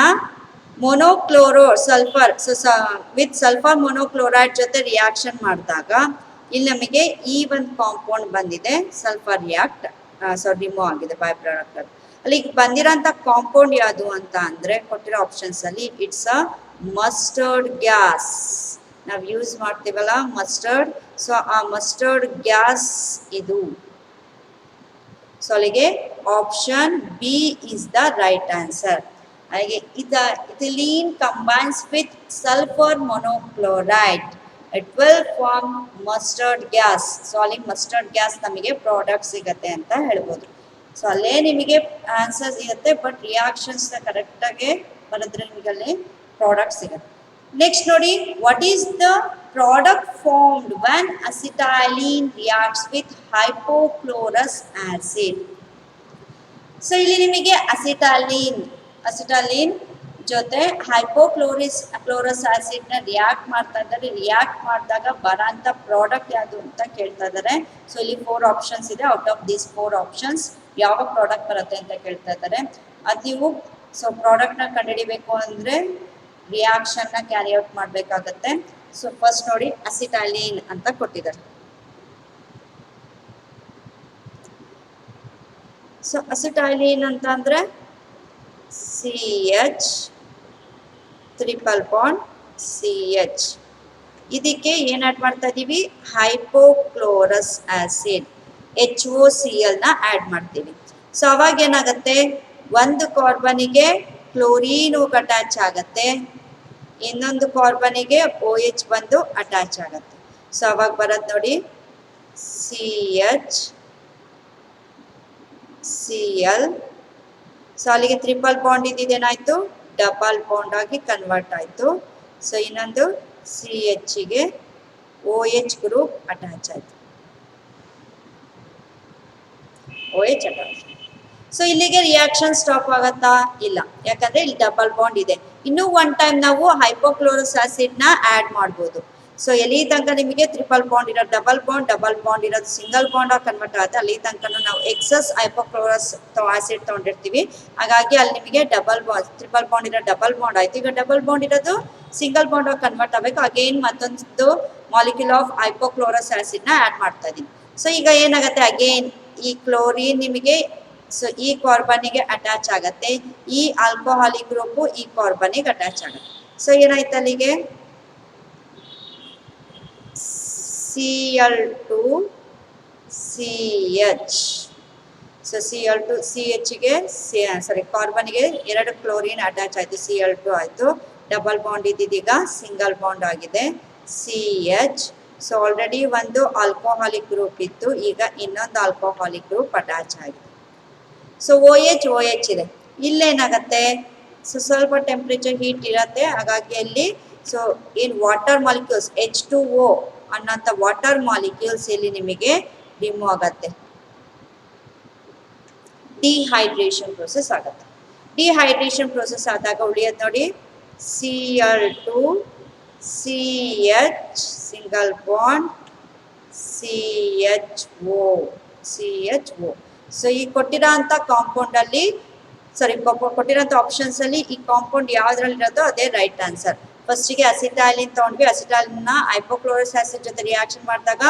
ಮೊನೋಕ್ಲೋರೋ ಸಲ್ಫರ್ ವಿತ್ ಸಲ್ಫರ್ ಮೊನೋಕ್ಲೋರೈಡ್ ಜೊತೆ ರಿಯಾಕ್ಷನ್ ಮಾಡಿದಾಗ ಇಲ್ಲಿ ನಮಗೆ ಈ ಒಂದು ಕಾಂಪೌಂಡ್ ಬಂದಿದೆ, ಸಲ್ಫರ್ ರಿಮೂವ್ ಆಗಿದೆ ಬೈ ಪ್ರಾಡಕ್ಟ್. ಅಲ್ಲಿ ಬಂದಿರೋಂಥ ಕಾಂಪೌಂಡ್ ಯಾವುದು ಅಂತ ಅಂದ್ರೆ ಕೊಟ್ಟಿರೋ ಆಪ್ಷನ್ಸ್ ಅಲ್ಲಿ ಇಟ್ಸ್ ಅ ಮಸ್ಟರ್ಡ್ ಗ್ಯಾಸ್. ನಾವು ಯೂಸ್ ಮಾಡ್ತೀವಲ್ಲ ಮಸ್ಟರ್ಡ್, ಸೊ ಆ ಮಸ್ಟರ್ಡ್ ಗ್ಯಾಸ್ ಇದು. ಸೊ ಅಲ್ಲಿಗೆ option B is the right answer. ಹಾಗೆ ethylene combines with sulfur monochloride, it will form mustard gas. So ಅಲ್ಲಿ ಮಸ್ಟರ್ಡ್ ಗ್ಯಾಸ್ ನಮಗೆ ಪ್ರಾಡಕ್ಟ್ ಸಿಗತ್ತೆ ಅಂತ ಹೇಳ್ಬೋದು. ಸೊ ಅಲ್ಲೇ ನಿಮಗೆ ಆನ್ಸರ್ ಸಿಗುತ್ತೆ, ಬಟ್ ರಿಯಾಕ್ಷನ್ಸ್ ಕರೆಕ್ಟಾಗಿ ಬರೆದ್ರೆ ನಿಮಗೆ ಅಲ್ಲಿ ಪ್ರಾಡಕ್ಟ್ ಸಿಗುತ್ತೆ. ನೆಕ್ಸ್ಟ್ ನೋಡಿ, what is the product formed when acetylene reacts with hypochlorous acid. So ಇಲ್ಲಿ ನಿಮಗೆ ಅಸಿಟೈಲಿನ್ ಜೊತೆ ಕ್ಲೋರಸ್ ಆಸಿಡ್ ನ ರಿಯಾಕ್ಟ್ ಮಾಡ್ತಾ ಇದ್ದಾರೆ. ರಿಯಾಕ್ಟ್ ಮಾಡಿದಾಗ ಬರೋಂಥ ಪ್ರಾಡಕ್ಟ್ ಯಾವುದು ಅಂತ ಕೇಳ್ತಾ ಇದ್ದಾರೆ. ಸೊ ಇಲ್ಲಿ 4 ಆಪ್ಷನ್ಸ್ ಇದೆ. ಔಟ್ ಆಫ್ ದೀಸ್ 4 ಆಪ್ಷನ್ಸ್ ಯಾವ ಪ್ರಾಡಕ್ಟ್ ಬರುತ್ತೆ ಅಂತ ಕೇಳ್ತಾ ಇದ್ದಾರೆ. ಅದು ನೀವು ಸೊ ಪ್ರಾಡಕ್ಟ್ ನ ಕಂಡುಹಿಡಿಬೇಕು ಅಂದ್ರೆ ರಿಯಾಕ್ಷನ್ ನ ಕ್ಯಾರಿ ಔಟ್ ಮಾಡಬೇಕಾಗತ್ತೆ. ಸೊ ಫಸ್ಟ್ ನೋಡಿ ಅಸಿಟೈಲಿನ್ ಅಂತ ಕೊಟ್ಟಿದ್ದಾರೆ. ಸೊ ಅಸಿಟೈಲಿನ್ ಅಂತ ಅಂದ್ರೆ CH ಟ್ರಿಪಲ್ ಬಾಂಡ್ CH. ಇದಕ್ಕೆ ಏನ್ ಆಡ್ ಮಾಡ್ತಾ ಇದೀವಿ, ಹೈಪೋಕ್ಲೋರಸ್ ಆಸಿಡ್ HOCl ನ ಆಡ್ ಮಾಡ್ತೀವಿ. ಸೊ ಅವಾಗ ಏನಾಗುತ್ತೆ, ಒಂದು ಕಾರ್ಬನಿಗೆ ಕ್ಲೋರಿನ್ ಅಟ್ಯಾಚ್ ಆಗತ್ತೆ, ಇನ್ನೊಂದು ಕಾರ್ಬನಿಗೆ OH ಬಂದು ಅಟ್ಯಾಚ್ ಆಗತ್ತೆ. ಸೊ ಅವಾಗ ಬರೋದು ನೋಡಿ CHCl. ಸೊ ಅಲ್ಲಿಗೆ ಟ್ರಿಪಲ್ ಬಾಂಡ್ ಇದೇನಾಯ್ತು, ಡಬಲ್ ಬಾಂಡ್ ಆಗಿ ಕನ್ವರ್ಟ್ ಆಯ್ತು. ಸೊ ಇನ್ನೊಂದು CH ಗೆ OH ಗ್ರೂಪ್ ಅಟ್ಯಾಚ್ ಆಯ್ತು, OH ಅಟ್ಯಾಚ್. ಸೊ ಇಲ್ಲಿಗೆ ರಿಯಾಕ್ಷನ್ ಸ್ಟಾಪ್ ಆಗತ್ತಾ, ಇಲ್ಲ, ಯಾಕಂದ್ರೆ ಇಲ್ಲಿ ಡಬಲ್ ಬಾಂಡ್ ಇದೆ. ಇನ್ನೂ ಒನ್ ಟೈಮ್ ನಾವು ಹೈಪೋಕ್ಲೋರಸ್ ಆಸಿಡ್ ನ ಆಡ್ ಮಾಡ್ಬೋದು. ಸೊ ಎಲ್ಲಿ ತನಕ ನಿಮಗೆ ಟ್ರಿಪಲ್ ಬಾಂಡ್ ಇರೋದು ಡಬಲ್ ಬಾಂಡ್ ಇರೋದು ಸಿಂಗಲ್ ಬಾಂಡ್ ಆಗಿ ಕನ್ವರ್ಟ್ ಆಗುತ್ತೆ, ಅಲ್ಲಿ ತನಕ ನಾವು ಎಕ್ಸಸ್ ಹೈಪೋಕ್ಲೋರಸ್ ಆಸಿಡ್ ತಗೊಂಡಿರ್ತೀವಿ. ಹಾಗಾಗಿ ಅಲ್ಲಿ ನಿಮಗೆ ಟ್ರಿಪಲ್ ಬಾಂಡ್ ಇರೋ ಡಬಲ್ ಬಾಂಡ್ ಆಯ್ತು. ಈಗ ಡಬಲ್ ಬಾಂಡ್ ಇರೋದು ಸಿಂಗಲ್ ಬಾಂಡ್ ಆಗಿ ಕನ್ವರ್ಟ್ ಆಗಬೇಕು. ಅಗೇನ್ ಮತ್ತೊಂದು ಮಾಲಿಕ್ಯೂಲ್ ಆಫ್ ಹೈಪೋಕ್ಲೋರಸ್ ಆಸಿಡ್ ನ ಆಡ್ ಮಾಡ್ತಾ ಇದೀನಿ. ಸೊ ಈಗ ಏನಾಗುತ್ತೆ, ಅಗೇನ್ ಈ ಕ್ಲೋರಿನ್ ನಿಮಗೆ ಸೊ ಈ ಕಾರ್ಬನಿಗೆ ಅಟ್ಯಾಚ್ ಆಗತ್ತೆ, ಈ ಆಲ್ಕೋಹಾಲಿಕ್ ಗ್ರೂಪ್ ಈ ಕಾರ್ಬನಿಗೆ ಅಟ್ಯಾಚ್ ಆಗುತ್ತೆ. ಸೊ ಏನಾಯ್ತು ಅಲ್ಲಿಗೆ Cl2 CH. So Cl2 CH ಗೆ ಕಾರ್ಬನ್ಗೆ ಎರಡು ಕ್ಲೋರಿನ್ ಅಟ್ಯಾಚ್ ಆಯ್ತು, Cl2 ಆಯ್ತು. ಡಬಲ್ ಬಾಂಡ್ ಇದ್ದಿದ್ದೀಗ ಸಿಂಗಲ್ ಬಾಂಡ್ ಆಗಿದೆ CH. ಸೊ ಆಲ್ರೆಡಿ ಒಂದು ಆಲ್ಕೋಹಾಲಿಕ್ ಗ್ರೂಪ್ ಇತ್ತು, ಈಗ ಇನ್ನೊಂದು ಆಲ್ಕೋಹಾಲಿಕ್ ಗ್ರೂಪ್ ಅಟ್ಯಾಚ್ ಆಗಿದೆ. ಸೊ OH ಇದೆ. ಇಲ್ಲೇನಾಗತ್ತೆ, ಸೊ ಸ್ವಲ್ಪ ಟೆಂಪ್ರೇಚರ್ ಹೀಟ್ ಇರತ್ತೆ, ಹಾಗಾಗಿ ಅಲ್ಲಿ ಸೊ ಏನ್ ವಾಟರ್ ಮಾಲಿಕ್ಯೂಲ್ಸ್ H2O ಅನ್ನೋಂಥ ವಾಟರ್ ಮಾಲಿಕ್ಯೂಲ್ಸ್ ಇಲ್ಲಿ ನಿಮಗೆ ರಿಮೂವ್ ಆಗತ್ತೆ, ಡಿಹೈಡ್ರೇಷನ್ ಪ್ರೋಸೆಸ್ ಆಗುತ್ತೆ. ಡಿಹೈಡ್ರೇಷನ್ ಪ್ರೋಸೆಸ್ ಆದಾಗ ಉಳಿಯೋದು ನೋಡಿ Cl2 CH single bond CHO. So ಈ ಕೊಟ್ಟಿರೋಂಥ ಕಾಂಪೌಂಡ್ ಅಲ್ಲಿ ಕೊಟ್ಟಿರೋಂಥ ಆಪ್ಷನ್ಸ್ ಅಲ್ಲಿ ಈ ಕಾಂಪೌಂಡ್ ಯಾವ್ದ್ರಲ್ಲಿ ಇರೋದು ಅದೇ ರೈಟ್ ಆನ್ಸರ್. ಫಸ್ಟಿಗೆ ಅಸಿಟೈಲಿನ್ ತಗೊಂಡ್ವಿ, ಅಸಿಟೈಲಿನ್ ಹೈಪೋಕ್ಲೋರಸ್ ಆಸಿಡ್ ಜೊತೆ ರಿಯಾಕ್ಷನ್ ಮಾಡಿದಾಗ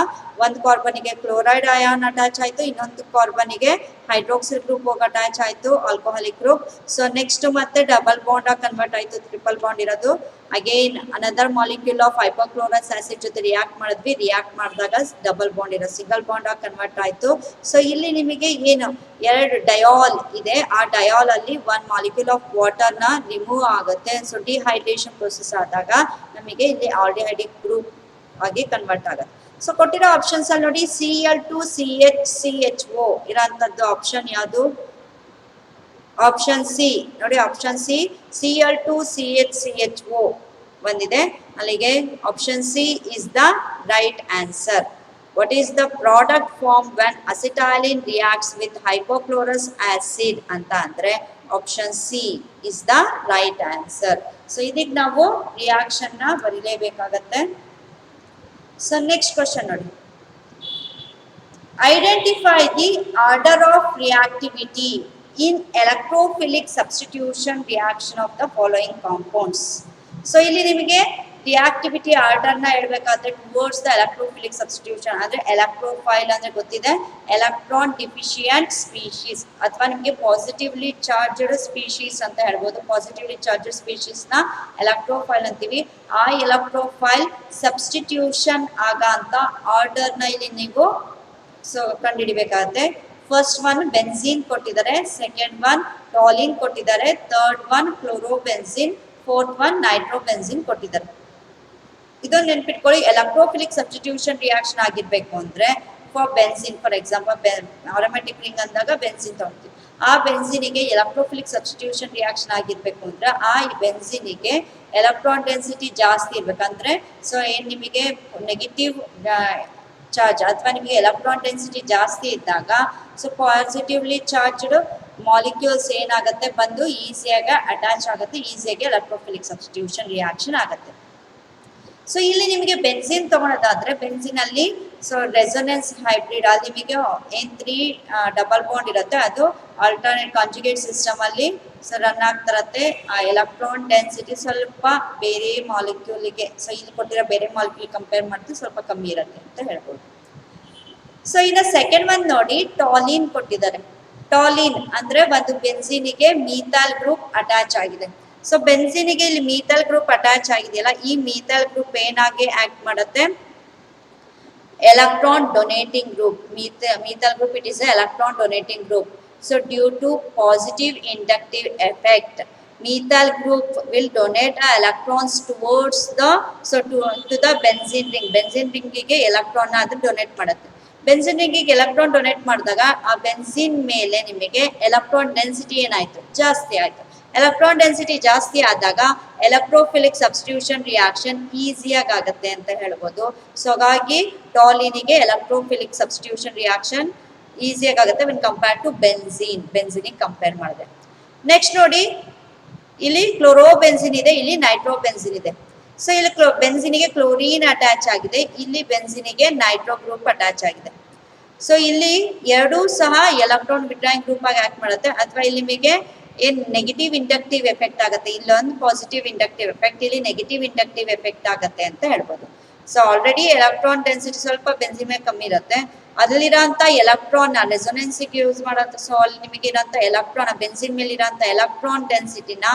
ಒಂದು ಕಾರ್ಬನ್ಗೆ ಕ್ಲೋರೈಡ್ ಅಯಾನ್ ಅಟ್ಯಾಚ್ ಆಯ್ತು, ಇನ್ನೊಂದು ಕಾರ್ಬನ್ಗೆ ಹೈಡ್ರೋಕ್ಸಿಲ್ ಗ್ರೂಪ್ ಹೋಗಿ ಅಟ್ಯಾಚ್ ಆಯ್ತು, ಆಲ್ಕೋಹಾಲಿಕ್ ಗ್ರೂಪ್. ಸೊ ನೆಕ್ಸ್ಟ್ ಮತ್ತೆ ಡಬಲ್ ಬಾಂಡ್ ಆಗಿ ಕನ್ವರ್ಟ್ ಆಯ್ತು, ಟ್ರಿಪಲ್ ಬಾಂಡ್ ಇರೋದು. Again another molecule of hypochlorous acid ಜೊತೆ ರಿಯಾಕ್ಟ್ ಮಾಡಿದ್ವಿ, ರಿಯಾಕ್ಟ್ ಮಾಡಿದಾಗ ಡಬಲ್ ಬಾಂಡ್ ಇರೋ ಸಿಂಗಲ್ ಬಾಂಡ್ ಆಗಿ ಕನ್ವರ್ಟ್ ಆಯ್ತು. ಸೊ ಇಲ್ಲಿ ನಿಮಗೆ ಏನು ಎರಡು ಡಯಾಲ್ ಇದೆ, ಆ ಡಯಾಲ್ ಅಲ್ಲಿ ಒನ್ ಮಾಲಿಕ್ಯೂಲ್ ಆಫ್ ವಾಟರ್ ನ ರಿಮೂವ್ ಆಗುತ್ತೆ. ಸೊ ಡಿಹೈಡ್ರೇಷನ್ ಪ್ರೊಸೆಸ್ ಆದಾಗ ನಮಗೆ ಇಲ್ಲಿ ಆಲ್ಡಿಹೈಡಿಕ್ ಗ್ರೂಪ್ ಆಗಿ ಕನ್ವರ್ಟ್ ಆಗುತ್ತೆ. ಸೊ ಕೊಟ್ಟಿರೋ ಆಪ್ಷನ್ಸ್ ಅಲ್ಲಿ ನೋಡಿ Cl2 CH CHO ಇರೋಂಥದ್ದು ಆಪ್ಷನ್ ಯಾವುದು? ಆಪ್ಷನ್ ಸಿ ನೋಡಿ, option C Cl2 CH CHO ಬಂದಿದೆ. ಅಲ್ಲಿಗೆ option C is the right answer. What is the product formed when acetylene reacts with hypochlorous acid ಅಂತ ಅಂದ್ರೆ option C is the right answer. So ಇದಕ್ಕೆ ನಾವು reaction ನ ಬರೀಲೇಬೇಕಾಗತ್ತೆ. So next question ನೋಡಿ, identify the order of reactivity in electrophilic substitution reaction of the following compounds. So ಇಲ್ಲಿ ನಿಮಗೆ reactivity order ನ ಹೇಳ್ಬೇಕಾದ್ರೆ ಟುವರ್ಡ್ಸ್ ದ ಎಲೆಕ್ಟ್ರೋಫಿಲಿಕ್ ಸಬ್ಸ್ಟಿಟ್ಯೂಷನ್ ಅಂದ್ರೆ ಎಲೆಕ್ಟ್ರೋಫೈಲ್ ಅಂದ್ರೆ ಗೊತ್ತಿದೆ, ಎಲೆಕ್ಟ್ರಾನ್ ಡಿಫಿಷಿಯಂಟ್ ಸ್ಪೀಶೀಸ್ ಅಥವಾ ನಿಮಗೆ ಪಾಸಿಟಿವ್ಲಿ ಚಾರ್ಜ್ಡ್ ಸ್ಪೀಶೀಸ್ ಅಂತ ಹೇಳ್ಬೋದು. ಪಾಸಿಟಿವ್ಲಿ ಚಾರ್ಜ್ಡ್ ಸ್ಪೀಶೀಸ್ ನ ಎಲೆಕ್ಟ್ರೋಫೈಲ್ ಅಂತೀವಿ. ಆ ಎಲೆಕ್ಟ್ರೋಫೈಲ್ ಸಬ್ಸ್ಟಿಟ್ಯೂಷನ್ ಆಗ ಅಂತ ಆರ್ಡರ್ ನ ಇಲ್ಲಿ ನೀವು ಸೊ ಕಂಡುಹಿಡಿಬೇಕಾಗುತ್ತೆ. ಫಸ್ಟ್ ಒನ್ ಬೆನ್ಝೀನ್ ಕೊಟ್ಟಿದ್ದಾರೆ, ಸೆಕೆಂಡ್ ಒನ್ ಟಾಲಿನ್ ಕೊಟ್ಟಿದ್ದಾರೆ, ಥರ್ಡ್ ಒನ್ ಕ್ಲೋರೋಬೆನ್ಝಿನ್, ಫೋರ್ತ್ ಒನ್ ನೈಟ್ರೋಬೆನ್ಝಿನ್ ಕೊಟ್ಟಿದ್ದಾರೆ. ಇದೊಂದು ನೆನ್ಪಿಟ್ಕೊಳ್ಳಿ, ಎಲೆಕ್ಟ್ರೋಫಿಲಿಕ್ ಸಬ್ಸ್ಟಿಟ್ಯೂಷನ್ ರಿಯಾಕ್ಷನ್ ಆಗಿರ್ಬೇಕು ಅಂದ್ರೆ for benzene, for example aromatic ring ಅಂದಾಗ ಬೆನ್ಝಿನ್ ತಗೊಳ್ತೀವಿ. ಆ ಬೆನ್ಝಿನಿಗೆ ಎಲೆಕ್ಟ್ರೋಫಿಲಿಕ್ ಸಬ್ಸ್ಟಿಟ್ಯೂಷನ್ ರಿಯಾಕ್ಷನ್ ಆಗಿರ್ಬೇಕು ಅಂದ್ರೆ ಆ ಬೆನ್ಝಿನಿಗೆ ಎಲೆಕ್ಟ್ರಾನ್ ಡೆನ್ಸಿಟಿ ಜಾಸ್ತಿ ಇರ್ಬೇಕಂದ್ರೆ ಸೊ ಏನ್ ನಿಮಗೆ ನೆಗೆಟಿವ್ ಚಾರ್ಜ್ ಅಥವಾ ನಿಮಗೆ ಎಲೆಕ್ಟ್ರಾನ್ ಡೆನ್ಸಿಟಿ ಜಾಸ್ತಿ ಇದ್ದಾಗ ಸೊ ಪಾಸಿಟಿವ್ಲಿ ಚಾರ್ಜ್ಡ್ ಮಾಲಿಕ್ಯೂಲ್ಸ್ ಏನಾಗುತ್ತೆ ಬಂದು ಈಸಿಯಾಗಿ ಅಟ್ಯಾಚ್ ಆಗುತ್ತೆ, ಈಸಿಯಾಗಿ ಎಲೆಕ್ಟ್ರೋಫಿಲಿಕ್ ಸಬ್ಸ್ಟಿಟ್ಯೂಷನ್ ರಿಯಾಕ್ಷನ್ ಆಗುತ್ತೆ. ಸೊ ಇಲ್ಲಿ ನಿಮಗೆ ಬೆನ್ಝಿನ್ ತಗೊಳೋದಾದ್ರೆ ಬೆನ್ಝಿನ್ ಅಲ್ಲಿ ಸೊ ರೆಸೊನೆನ್ಸ್ ಹೈಬ್ರಿಡ್ ಅಲ್ಲಿ ನಿಮಗೆ ಏನ್ 3 ಡಬಲ್ ಬಾಂಡ್ ಇರುತ್ತೆ, ಅದು ಆಲ್ಟರ್ನೇಟ್ ಕಾಂಜುಗೇಟ್ ಸಿಸ್ಟಮ್ ಅಲ್ಲಿ ಸೊ ರನ್ ಆಗ್ತಿರತ್ತೆ. ಆ ಎಲೆಕ್ಟ್ರಾನ್ ಡೆನ್ಸಿಟಿ ಸ್ವಲ್ಪ ಬೇರೆ ಮಾಲಿಕ್ಯೂಲ್ಗೆ ಸೊ ಇಲ್ಲಿ ಕೊಟ್ಟಿರೋ ಬೇರೆ ಮಾಲಿಕ್ಯೂಲ್ ಕಂಪೇರ್ ಮಾಡಿದ್ರೆ ಸ್ವಲ್ಪ ಕಮ್ಮಿ ಇರುತ್ತೆ ಅಂತ ಹೇಳ್ಬೋದು. ಸೊ ಇನ್ನು ಸೆಕೆಂಡ್ ಒನ್ ನೋಡಿ, ಟಾಲಿನ್ ಕೊಟ್ಟಿದ್ದಾರೆ. ಟಾಲಿನ್ ಅಂದ್ರೆ ಒಂದು ಬೆನ್ಝಿನಿಗೆ ಮೀಥಾಲ್ ಗ್ರೂಪ್ ಅಟ್ಯಾಚ್ ಆಗಿದೆ. ಸೊ ಬೆನ್ಝಿನಿಗೆ ಇಲ್ಲಿ ಮೀಥಾಲ್ ಗ್ರೂಪ್ ಅಟ್ಯಾಚ್ ಆಗಿದೆಯಲ್ಲ, ಈ ಮೀಥಾಲ್ ಗ್ರೂಪ್ ಏನಾಗಿ ಆಕ್ಟ್ ಮಾಡುತ್ತೆ, electron donating group. Methyl group, it is a electron donating group. So due to positive inductive effect, methyl group will donate electrons towards the to the benzene ring. Benzene ring ಗೆ electron ನ ಅದು donate ಮಾಡುತ್ತೆ. Benzene ring ಗೆ electron donate ಮಾಡಿದಾಗ ಆ benzene ಮೇಲೆ ನಿಮಗೆ electron density ಏನಾಯ್ತು, ಜಾಸ್ತಿ ಆಯ್ತು. ಎಲೆಕ್ಟ್ರಾನ್ ಡೆನ್ಸಿಟಿ ಜಾಸ್ತಿ ಆದಾಗ ಎಲೆಕ್ಟ್ರೋಫಿಲಿಕ್ ಸಬ್ಸ್ಟಿಟ್ಯೂಷನ್ ರಿಯಾಕ್ಷನ್ ಈಸಿಯಾಗಿ ಆಗುತ್ತೆ ಅಂತ ಹೇಳ್ಬೋದು. ಸೊ ಹಾಗಾಗಿ ಟಾಲಿನಿಗೆ ಎಲೆಕ್ಟ್ರೋಫಿಲಿಕ್ ಸಬ್ಸ್ಟಿಟ್ಯೂಷನ್ ರಿಯಾಕ್ಷನ್ ಈಸಿಯಾಗಿ ಆಗುತ್ತೆ ವಿನ್ ಕಂಪೇರ್ ಟು ಬೆನ್ಝಿನಿಗೆ ಕಂಪೇರ್ ಮಾಡಿದೆ. ನೆಕ್ಸ್ಟ್ ನೋಡಿ, ಇಲ್ಲಿ ಕ್ಲೋರೋಬೆನ್ಝಿನ್ ಇದೆ, ಇಲ್ಲಿ ನೈಟ್ರೋಬೆನ್ಝಿನ್ ಇದೆ. ಸೊ ಇಲ್ಲಿ ಬೆನ್ಝಿನಿಗೆ ಕ್ಲೋರಿನ್ ಅಟ್ಯಾಚ್ ಆಗಿದೆ, ಇಲ್ಲಿ ಬೆನ್ಝಿನಿಗೆ ನೈಟ್ರೋ ಗ್ರೂಪ್ ಅಟ್ಯಾಚ್ ಆಗಿದೆ. ಸೊ ಇಲ್ಲಿ ಎರಡೂ ಸಹ ಎಲೆಕ್ಟ್ರಾನ್ ವಿಡ್ರಾಯಿಂಗ್ ಗ್ರೂಪ್ ಆಗಿ ಆಕ್ಟ್ ಮಾಡುತ್ತೆ, ಅಥವಾ ಇಲ್ಲಿ ನಿಮಗೆ ಏನ್ ನೆಗೆಟಿವ್ ಇಂಡಕ್ಟಿವ್ ಎಫೆಕ್ಟ್ ಆಗುತ್ತೆ, ಇಲ್ಲೊಂದು ಪಾಸಿಟಿವ್ ಇಂಡಕ್ಟಿವ್ ಎಫೆಕ್ಟ್, ಇಲ್ಲಿ ನೆಗೆಟಿವ್ ಇಂಡಕ್ಟಿವ್ ಎಫೆಕ್ಟ್ ಆಗುತ್ತೆ ಅಂತ ಹೇಳ್ಬೋದು. ಸೊ ಆಲ್ರೆಡಿ ಎಲೆಕ್ಟ್ರಾನ್ ಡೆನ್ಸಿಟಿ ಸ್ವಲ್ಪ ಬೆನ್ಝಿನ್ ಮೇಲೆ ಕಮ್ಮಿ ಇರುತ್ತೆ, ಅಲ್ಲಿರೋಂಥ ಎಲೆಕ್ಟ್ರಾನ್ ರೆಸೊನೆನ್ಸಿಗೆ ಯೂಸ್ ಮಾಡೋಂಥ ಸೊ ಅಲ್ಲಿ ನಿಮಗೆ ಇರೋಂಥ ಎಲೆಕ್ಟ್ರಾನ್ ಬೆನ್ಝಿನ್ ಮೇಲೆ ಇರೋಂಥ ಎಲೆಕ್ಟ್ರಾನ್ ಡೆನ್ಸಿಟಿನ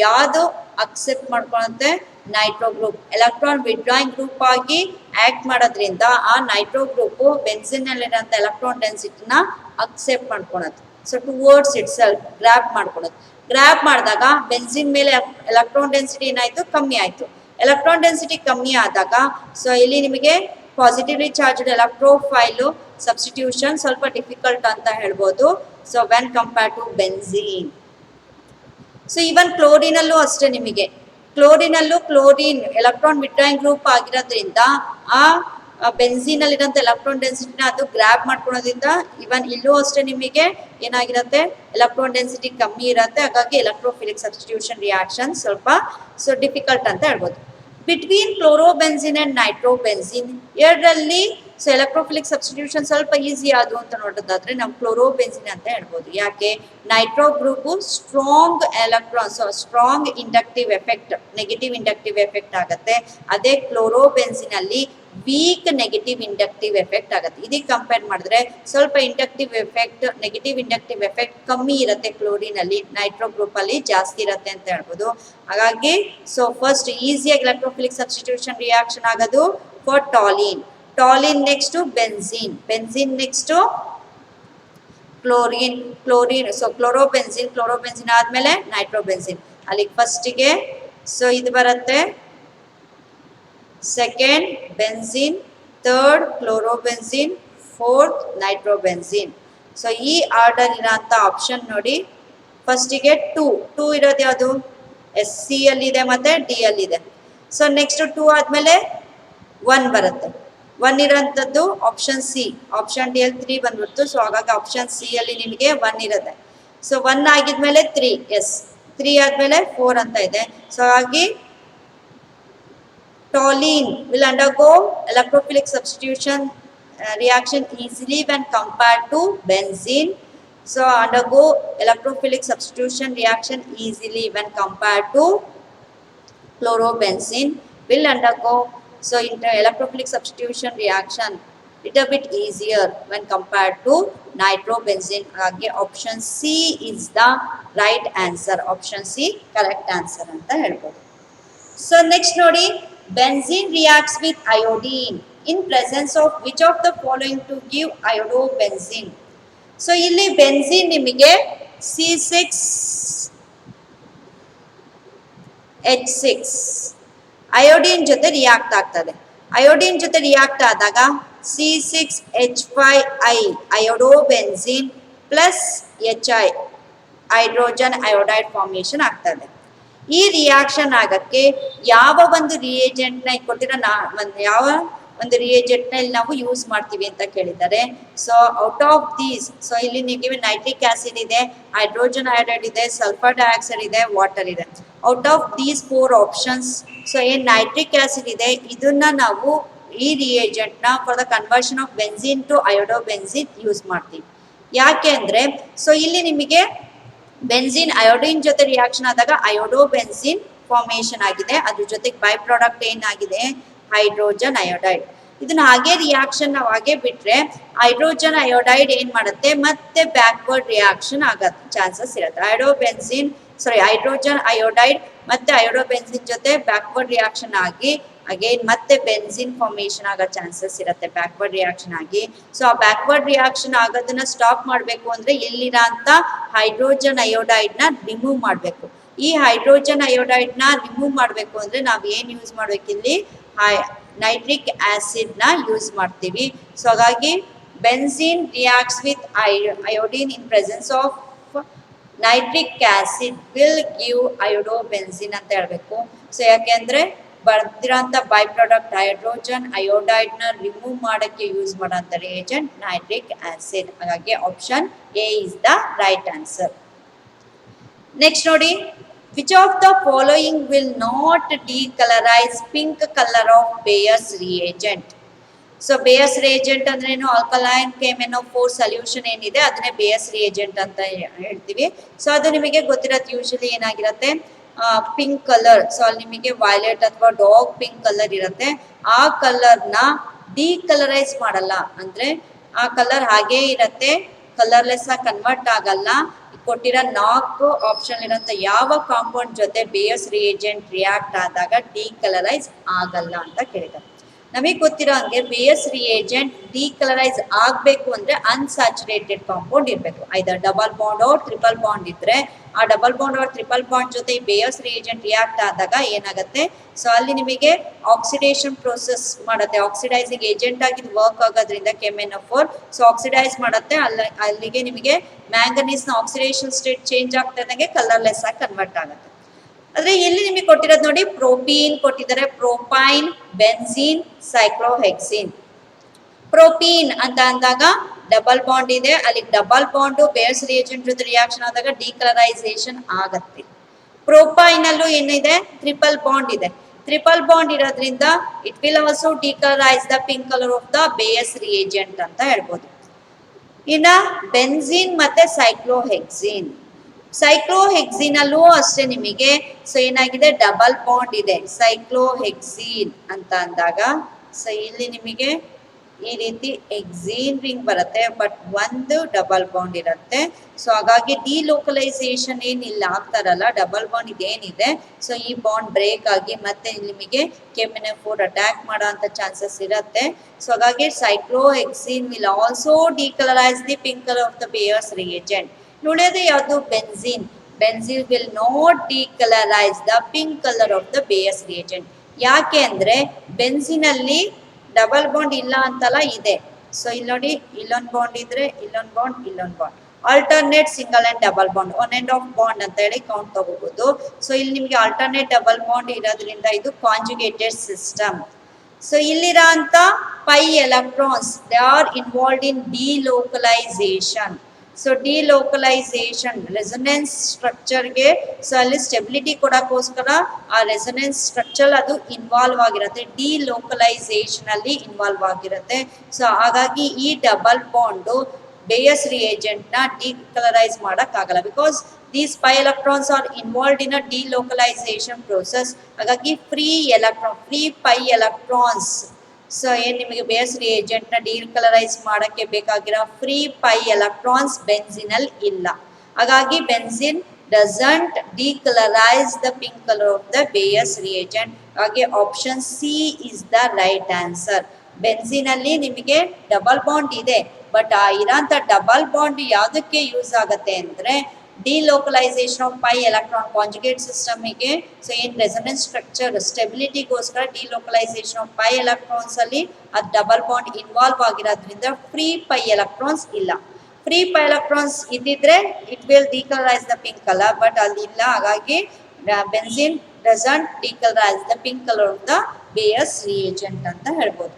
ಯಾವುದು ಅಕ್ಸೆಪ್ಟ್ ಮಾಡ್ಕೊಳ್ಳುತ್ತೆ, nitro group. Electron withdrawing group ಆಗಿ ಆಕ್ಟ್ ಮಾಡೋದ್ರಿಂದ ಆ ನೈಟ್ರೋ ಗ್ರೂಪ್ ಬೆನ್ಝಿನ್ ನಲ್ಲಿರೋಂಥ ಎಲೆಕ್ಟ್ರಾನ್ ಡೆನ್ಸಿಟಿನ ಅಕ್ಸೆಪ್ಟ್ ಮಾಡ್ಕೊಳತ್ತೆ. So towards itself grab ಮಾಡ್ಕೊಳೋದು. ಗ್ರ್ಯಾಪ್ ಮಾಡಿದಾಗ ಬೆನ್ಝಿನ್ ಮೇಲೆ ಎಲೆಕ್ಟ್ರಾನ್ ಡೆನ್ಸಿಟಿ ಏನಾಯ್ತು, ಕಮ್ಮಿ ಆಯ್ತು. ಎಲೆಕ್ಟ್ರಾನ್ ಡೆನ್ಸಿಟಿ ಕಮ್ಮಿ ಆದಾಗ ಸೊ ಇಲ್ಲಿ ನಿಮಗೆ ಪಾಸಿಟಿವ್ಲಿ ಚಾರ್ಜ್ಡ್ ಎಲೆಕ್ಟ್ರೋಫೈಲ್ ಸಬ್ಸ್ಟಿಟ್ಯೂಷನ್ ಸ್ವಲ್ಪ ಡಿಫಿಕಲ್ಟ್ ಅಂತ ಹೇಳ್ಬೋದು. So when compare to benzene. So even ಕ್ಲೋರಿನಲ್ಲೂ ಅಷ್ಟೇ, ನಿಮಗೆ ಕ್ಲೋರಿನ್ ಎಲೆಕ್ಟ್ರಾನ್ ವಿಡ್ರಾಯಿಂಗ್ ಗ್ರೂಪ್ ಆಗಿರೋದ್ರಿಂದ ಆ ಬೆನ್ಝೀನ್ ಅಲ್ಲಿ ಇರೋಂಥ ಎಲೆಕ್ಟ್ರಾನ್ ಡೆನ್ಸಿಟಿನ ಅದು ಗ್ರಾಬ್ ಮಾಡ್ಕೊಳೋದ್ರಿಂದ ಇವನ್ ಇಲ್ಲೂ ಅಷ್ಟೇ ನಿಮಗೆ ಏನಾಗಿರುತ್ತೆ ಎಲೆಕ್ಟ್ರಾನ್ ಡೆನ್ಸಿಟಿ ಕಮ್ಮಿ ಇರುತ್ತೆ, ಹಾಗಾಗಿ ಎಲೆಕ್ಟ್ರೋಫಿಲಿಕ್ ಸಬ್ಸ್ಟಿಟ್ಯೂಷನ್ ರಿಯಾಕ್ಷನ್ ಸ್ವಲ್ಪ ಡಿಫಿಕಲ್ಟ್ ಅಂತ ಹೇಳ್ಬೋದು. ಬಿಟ್ವೀನ್ ಕ್ಲೋರೋಬೆನ್ಸಿನ್ ಅಂಡ್ ನೈಟ್ರೋಬೆನ್ಸಿನ್ ಎರಡರಲ್ಲಿ ಸೊ ಎಲೆಕ್ಟ್ರೋಫಿಲಿಕ್ ಸಬ್ಸ್ಟಿಟ್ಯೂಷನ್ ಸ್ವಲ್ಪ ಈಸಿ ಆದವು ಅಂತ ನೋಡೋದಾದ್ರೆ ನಾವು ಕ್ಲೋರೋಬೆನ್ಸಿನ್ ಅಂತ ಹೇಳ್ಬೋದು. ಯಾಕೆ? Nitro group strong electron, so strong inductive effect, negative inductive effect ಆಗುತ್ತೆ. ಅದೇ ಕ್ಲೋರೋಬೆನ್ಸಿನ್ ಅಲ್ಲಿ ವೀಕ್ ನೆಗೆಟಿವ್ ಇಂಡಕ್ಟಿವ್ ಎಫೆಕ್ಟ್ ಆಗುತ್ತೆ. ಇದಕ್ಕೆ ಕಂಪೇರ್ ಮಾಡಿದ್ರೆ ಸ್ವಲ್ಪ inductive effect, negative inductive effect ಕಮ್ಮಿ ಇರುತ್ತೆ ಕ್ಲೋರಿನ್ ಅಲ್ಲಿ, ನೈಟ್ರೋ ಗ್ರೂಪ್ ಅಲ್ಲಿ ಜಾಸ್ತಿ ಇರುತ್ತೆ ಅಂತ ಹೇಳ್ಬೋದು. ಹಾಗಾಗಿ ಸೊ ಫಸ್ಟ್ ಈಸಿಯಾಗಿ ಎಲೆಕ್ಟ್ರೋಫಿಲಿಕ್ ಸಬ್ಸ್ಟಿಟ್ಯೂಷನ್ ರಿಯಾಕ್ಷನ್ ಆಗೋದು for toluene. Toluene next benzene, benzene next chlorine, chlorine so chlorobenzene, chlorobenzene ಆದ್ಮೇಲೆ ನೈಟ್ರೋಬೆನ್ಸಿನ್. ಅಲ್ಲಿ ಫಸ್ಟಿಗೆ ಸೊ ಇದು ಬರುತ್ತೆ, second benzene, third chlorobenzene, fourth nitrobenzene. So ಈ ಆರ್ಡರ್ ಇರೋಂಥ ಆಪ್ಷನ್ ನೋಡಿ, ಫಸ್ಟಿಗೆ ಟೂ ಇರೋದು ಯಾವುದು? ಎಸ್ ಸಿ ಅಲ್ಲಿದೆ ಮತ್ತೆ ಡಿ ಅಲ್ಲಿದೆ. ಸೊ ನೆಕ್ಸ್ಟ್ 2 ಆದ್ಮೇಲೆ 1 ಬರುತ್ತೆ. 1 ಇರೋಂಥದ್ದು ಆಪ್ಷನ್ ಸಿ, ಆಪ್ಷನ್ ಡಿ ಅಲ್ಲಿ 3 ಬಂದ್ಬಿಡ್ತು. ಸೊ ಹಾಗಾಗಿ ಆಪ್ಷನ್ ಸಿ ಅಲ್ಲಿ ನಿಮಗೆ 1 ಇರುತ್ತೆ. ಸೊ 1 ಆಗಿದ್ಮೇಲೆ 3, ಎಸ್ 3 ಆದ್ಮೇಲೆ 4 ಅಂತ ಇದೆ. ಸೊ ಹಾಗಾಗಿ toluene will undergo electrophilic substitution reaction easily when compared to benzene. So undergo electrophilic substitution reaction easily when compared to chlorobenzene. Will undergo so electrophilic substitution reaction little bit easier when compared to nitrobenzene. Again option C is the right answer. Option C correct answer anta helbodu. So next nodi, benzene reacts with iodine in presence of which of the following to give iodobenzene. So ಇಲ್ಲಿ benzene ನಿಮಗೆ C6H6 iodine ಜೊತೆ react ಆಗ್ತದೆ. Iodine ಜೊತೆ react ಆದಾಗ C6H5I iodobenzene plus HI hydrogen iodide formation ಆಗ್ತದೆ. ಈ reaction ಆಗಕ್ಕೆ ಯಾವ ಒಂದು ರಿಯೇಜೆಂಟ್ನ ಕೊಟ್ಟಿರೋ ಯಾವ ಒಂದು ರಿಯೇಜೆಂಟ್ನ ಇಲ್ಲಿ ನಾವು ಯೂಸ್ ಮಾಡ್ತೀವಿ ಅಂತ ಕೇಳಿದ್ದಾರೆ. So out of these, so ಇಲ್ಲಿ ನಿಮಗೆ ನೈಟ್ರಿಕ್ ಆಸಿಡ್ ಇದೆ, ಹೈಡ್ರೋಜನ್ ಅಯೋಡೈಡ್ ಇದೆ, ಸಲ್ಫರ್ ಡೈಆಕ್ಸೈಡ್ ಇದೆ, ವಾಟರ್ ಇದೆ. Out of these 4 options so ಏನ್ ನೈಟ್ರಿಕ್ ಆಸಿಡ್ ಇದೆ ಇದನ್ನ ನಾವು ಈ ರಿಯೇಜೆಂಟ್ನ for the conversion of benzene to iodobenzene use ಮಾಡ್ತೀವಿ. ಯಾಕೆ ಅಂದ್ರೆ ಸೊ ಇಲ್ಲಿ ನಿಮಗೆ ಬೆನ್ಝೀನ್ ಅಯೋಡಿನ್ ಜೊತೆ ರಿಯಾಕ್ಷನ್ ಆದಾಗ ಅಯೋಡೋಬೆನ್ಸಿನ್ ಫಾರ್ಮೇಷನ್ ಆಗಿದೆ. ಅದ್ರ ಜೊತೆಗೆ ಬೈ ಪ್ರಾಡಕ್ಟ್ ಏನಾಗಿದೆ? Hydrogen iodide. ಇದನ್ನ ಹಾಗೆ ರಿಯಾಕ್ಷನ್ ನಾವು ಹಾಗೆ ಬಿಟ್ರೆ ಹೈಡ್ರೋಜನ್ ಅಯೋಡೈಡ್ ಏನ್ ಮಾಡುತ್ತೆ ಮತ್ತೆ ಬ್ಯಾಕ್ವರ್ಡ್ ರಿಯಾಕ್ಷನ್ ಆಗತ್ತೆ ಚಾನ್ಸಸ್ ಇರುತ್ತೆ. ಹೈಡ್ರೋಜನ್ ಅಯೋಡೈಡ್ ಮತ್ತೆ ಅಯೋಡೋಬೆನ್ಸಿನ್ ಜೊತೆ ಬ್ಯಾಕ್ವರ್ಡ್ ರಿಯಾಕ್ಷನ್ ಆಗಿ ಅಗೇನ್ ಮತ್ತೆ ಬೆನ್ಸಿನ್ ಫಾರ್ಮೇಷನ್ ಆಗೋ ಚಾನ್ಸಸ್ ಇರುತ್ತೆ ಬ್ಯಾಕ್ವರ್ಡ್ ರಿಯಾಕ್ಷನ್ ಆಗಿ. ಸೊ ಆ ಬ್ಯಾಕ್ವರ್ಡ್ ರಿಯಾಕ್ಷನ್ ಆಗೋದನ್ನ ಸ್ಟಾಪ್ ಮಾಡಬೇಕು ಅಂದ್ರೆ ಇಲ್ಲಿರೋ ಅಂತ ಹೈಡ್ರೋಜನ್ ಅಯೋಡೈಡ್ ನ ರಿಮೂವ್ ಮಾಡಬೇಕು. ಈ ಹೈಡ್ರೋಜನ್ ಅಯೋಡೈಡ್ ನ ರಿಮೂವ್ ಮಾಡಬೇಕು ಅಂದ್ರೆ ನಾವ್ ಏನ್ ಯೂಸ್ ಮಾಡ್ಬೇಕು? ಇಲ್ಲಿ ನೈಟ್ರಿಕ್ ಆಸಿಡ್ ನ ಯೂಸ್ ಮಾಡ್ತೀವಿ. ಸೊ ಹಾಗಾಗಿ benzene reacts with iodine in presence of nitric acid will give iodobenzene ಅಂತ ಹೇಳ್ಬೇಕು. ಸೊ ಯಾಕೆಂದ್ರೆ ಬರ್ದಿರೋಂಥ ಬೈ ಪ್ರಾಡಕ್ಟ್ ಹೈಡ್ರೋಜನ್ ಅಯೋಡೈಡ್ ನ ರಿಮೂವ್ ಮಾಡಕ್ಕೆ ಯೂಸ್ ಮಾಡೋಂಥ ರಿಯೇಜೆಂಟ್ ನೈಟ್ರಿಕ್ ಆಸಿಡ್. ಹಾಗಾಗಿ option A is the right answer. Next ನೋಡಿ, which of the following will not decolorize pink color of Bayer's reagent? So Bayer's reagent ಅಂದ್ರೆ ಏನು? Alkaline KMnO4 solution ಏನಿದೆ ಅದನ್ನೇ ಬೇಯರ್ಸ್ reagent ಅಂತ ಹೇಳ್ತೀವಿ. ಸೊ ಅದು ನಿಮಗೆ ಗೊತ್ತಿರತ್ತೆ, ಯೂಶಲಿ ಏನಾಗಿರುತ್ತೆ ಪಿಂಕ್ ಕಲರ್. ಸೊ ಅಲ್ಲಿ ನಿಮಗೆ ವೈಲೆಟ್ ಅಥವಾ ಡಾರ್ಕ್ ಪಿಂಕ್ ಕಲರ್ ಇರುತ್ತೆ. ಆ ಕಲರ್ ನ ಡಿಕಲರೈಸ್ ಮಾಡಲ್ಲ, ಅಂದ್ರೆ ಆ ಕಲರ್ ಹಾಗೇ ಇರತ್ತೆ, ಕಲರ್ಲೆಸ್ ಆಗಿ ಕನ್ವರ್ಟ್ ಆಗಲ್ಲ. ಕೊಟ್ಟಿರೋ 4 ಆಪ್ಷನ್ ಇರೋಂಥ ಯಾವ ಕಾಂಪೌಂಡ್ ಜೊತೆ ಬೇಯರ್ಸ್ ರಿಯೇಜೆಂಟ್ ರಿಯಾಕ್ಟ್ ಆದಾಗ ಡಿಕಲರೈಸ್ ಆಗಲ್ಲ ಅಂತ ಕೇಳಿದ್ದಾರೆ. ನಮಗೆ ಗೊತ್ತಿರೋ ಹಂಗೆ ಬೇಯರ್ಸ್ ರಿಯೇಜೆಂಟ್ ಡಿಕಲರೈಸ್ ಆಗಬೇಕು ಅಂದ್ರೆ ಅನ್ಸ್ಯಾಚುರೇಟೆಡ್ ಕಾಂಪೌಂಡ್ ಇರಬೇಕು. Either double bond or triple bond ಇದ್ರೆ ಆ double bond or triple bond ಜೊತೆ ಬೇಯರ್ಸ್ ರಿಯೇಜೆಂಟ್ ರಿಯಾಕ್ಟ್ ಆದಾಗ ಏನಾಗುತ್ತೆ? ಸೊ ಅಲ್ಲಿ ನಿಮಗೆ ಆಕ್ಸಿಡೇಷನ್ ಪ್ರೋಸೆಸ್ ಮಾಡುತ್ತೆ, ಆಕ್ಸಿಡೈಸಿಂಗ್ ಏಜೆಂಟ್ ಆಗಿ ವರ್ಕ್ ಆಗೋದ್ರಿಂದ KMnO4 ಸೊ ಆಕ್ಸಿಡೈಸ್ ಮಾಡುತ್ತೆ. ಅಲ್ಲಿಗೆ ನಿಮಗೆ ಮ್ಯಾಂಗನೀಸ್ ನ ಆಕ್ಸಿಡೇಷನ್ ಸ್ಟೇಟ್ ಚೇಂಜ್ ಆಗ್ತಾ ಇದ್ದಂಗೆ ಕಲರ್ಲೆಸ್ ಆಗಿ ಕನ್ವರ್ಟ್ ಆಗುತ್ತೆ. ಆದ್ರೆ ಇಲ್ಲಿ ನಿಮಗೆ ಕೊಟ್ಟಿರೋದು ನೋಡಿ, ಪ್ರೋಪೀನ್ ಕೊಟ್ಟಿದ್ದಾರೆ, ಪ್ರೋಪೈನ್, ಬೆನ್ಝೀನ್, ಸೈಕ್ಲೋಹೆಕ್ಸಿನ್. ಪ್ರೋಪೀನ್ ಅಂತ ಅಂದಾಗ ಡಬಲ್ ಬಾಂಡ್ ಇದೆ, ಅಲ್ಲಿ ಡಬಲ್ ಬಾಂಡ್ ಬೇಸ್ ರಿಯೇಜೆಂಟ್ ಜೊತೆ ರಿಯಾಕ್ಷನ್ ಆದಾಗ ಡಿಕಲರೈಸೇಷನ್ ಆಗತ್ತೆ. ಪ್ರೋಪೈನ್ ಅಲ್ಲೂ ಏನಿದೆ, ಟ್ರಿಪಲ್ ಬಾಂಡ್ ಇದೆ. ಟ್ರಿಪಲ್ ಬಾಂಡ್ ಇರೋದ್ರಿಂದ it will also decolourise the pink colour of the base reagent ಅಂತ ಹೇಳ್ಬೋದು. ಇನ್ನ ಬೆನ್ಝೀನ್ ಮತ್ತೆ ಸೈಕ್ಲೋಹೆಕ್ಸಿನ್. ಸೈಕ್ಲೋಹೆಕ್ಸಿನ್ ಅಲ್ಲೂ ಅಷ್ಟೇ ನಿಮಗೆ ಸೊ ಏನಾಗಿದೆ, ಡಬಲ್ ಬಾಂಡ್ ಇದೆ. ಸೈಕ್ಲೋಹೆಕ್ಸಿನ್ ಅಂತ ಅಂದಾಗ ಸೊ ಇಲ್ಲಿ ನಿಮಗೆ ಈ ರೀತಿ ಎಕ್ಸಿನ್ ರಿಂಗ್ ಬರುತ್ತೆ, ಬಟ್ ಒಂದು ಡಬಲ್ ಬಾಂಡ್ ಇರುತ್ತೆ. ಸೊ ಹಾಗಾಗಿ ಡಿಲೋಕಲೈಸೇಷನ್ ಏನಿಲ್ಲ ಆಗ್ತಾರಲ್ಲ, ಡಬಲ್ ಬಾಂಡ್ ಇದೇನಿದೆ ಸೊ ಈ ಬಾಂಡ್ ಬ್ರೇಕ್ ಆಗಿ ಮತ್ತೆ ನಿಮಗೆ ಕೆಮಿನೋಫೋರ್ ಅಟ್ಯಾಕ್ ಮಾಡೋ ಅಂತ ಚಾನ್ಸಸ್ ಇರುತ್ತೆ. ಸೊ ಹಾಗಾಗಿ cyclohexene will also decolourise the pink colour of the Baeyer's reagent. ಉಳಿಯೋದು ಯಾವುದು, benzene. Benzene will not decolourise the pink colour of the Baeyer's reagent. ಯಾಕೆ ಅಂದ್ರೆ ಬೆನ್ಝೀನ್ ಅಲ್ಲಿ ಡಬಲ್ ಬಾಂಡ್ ಇಲ್ಲ ಅಂತಲ್ಲ, ಇದೆ. ಸೊ ಇಲ್ಲಿ ನೋಡಿ, ಇಲ್ಲೊಂದು ಬಾಂಡ್ ಇದ್ರೆ ಇಲ್ಲೊಂದು ಬಾಂಡ್, ಇಲ್ಲೊಂದು bond, alternate single and double bond, one and of bond ಅಂತ ಹೇಳಿ ಕೌಂಟ್ ತಗೋಬಹುದು. ಸೊ ಇಲ್ಲಿ ನಿಮಗೆ ಆಲ್ಟರ್ನೇಟ್ ಡಬಲ್ ಬಾಂಡ್ ಇರೋದ್ರಿಂದ ಇದು ಕಾಂಜುಗೇಟೆಡ್ ಸಿಸ್ಟಮ್. ಸೊ ಇಲ್ಲಿರೋ ಅಂತ pi electrons they are involved in delocalisation. So delocalisation resonance ಸ್ಟ್ರಕ್ಚರ್ಗೆ ಸೊ ಅಲ್ಲಿ ಸ್ಟೆಬಿಲಿಟಿ ಕೊಡೋಕ್ಕೋಸ್ಕರ ಆ ರೆಸೊನೆನ್ಸ್ ಸ್ಟ್ರಕ್ಚರ್ ಅದು ಇನ್ವಾಲ್ವ್ ಆಗಿರುತ್ತೆ, ಡಿಲೋಕಲೈಸೇಷನ್ ಅಲ್ಲಿ ಇನ್ವಾಲ್ವ್ ಆಗಿರುತ್ತೆ. ಸೊ ಹಾಗಾಗಿ ಈ ಡಬಲ್ ಬಾಂಡು ಬೇಯಸ್ ರಿಯೇಜೆಂಟ್ ನ ಡಿಕಲರೈಸ್ ಮಾಡೋಕ್ಕಾಗಲ್ಲ, because these pi electrons are involved in a delocalisation process. ಹಾಗಾಗಿ ಫ್ರೀ ಪೈ ಎಲೆಕ್ಟ್ರಾನ್ಸ್ ಸೊ ಏನು ನಿಮಗೆ ಬೇಸ್ ರಿಯೇಜೆಂಟ್ ನ ಡಿಕಲರೈಸ್ ಮಾಡೋಕ್ಕೆ ಬೇಕಾಗಿರೋ ಫ್ರೀ ಪೈ ಎಲೆಕ್ಟ್ರಾನ್ಸ್ ಬೆನ್ಝೀನ್ ಅಲ್ಲಿ ಇಲ್ಲ. ಹಾಗಾಗಿ benzene doesn't decolourise the pink colour of the Baeyer's reagent. ಹಾಗೆ option C is the right answer. Benzene ಅಲ್ಲಿ ನಿಮಗೆ ಡಬಲ್ ಬಾಂಡ್ ಇದೆ, ಬಟ್ ಆ ಇರೋಂಥ ಡಬಲ್ ಬಾಂಡ್ ಯಾವುದಕ್ಕೆ ಯೂಸ್ ಆಗುತ್ತೆ ಅಂದ್ರೆ delocalisation of pi electron conjugate ಸಿಸ್ಟಮಿಗೆ ಸೊ ಏನು ರೆಸೊನೆನ್ಸ್ ಸ್ಟ್ರಕ್ಚರ್ ಸ್ಟೆಬಿಲಿಟಿಗೋಸ್ಕರ ಡಿಲೋಕಲೈಸೇಷನ್ ಆಫ್ ಪೈ ಎಲೆಕ್ಟ್ರಾನ್ಸ್ ಅಲ್ಲಿ ಅದು ಡಬಲ್ ಬಾಂಡ್ ಇನ್ವಾಲ್ವ್ ಆಗಿರೋದ್ರಿಂದ ಫ್ರೀ ಪೈ ಎಲೆಕ್ಟ್ರಾನ್ಸ್ ಇಲ್ಲ. ಫ್ರೀ ಪೈ ಎಲೆಕ್ಟ್ರಾನ್ಸ್ ಇದ್ದಿದ್ರೆ it will decolourise the pink colour, but ಅಲ್ಲಿ ಇಲ್ಲ. ಹಾಗಾಗಿ benzene doesn't decolourise the pink colour of the Baeyer's reagent ಅಂತ ಹೇಳ್ಬೋದು.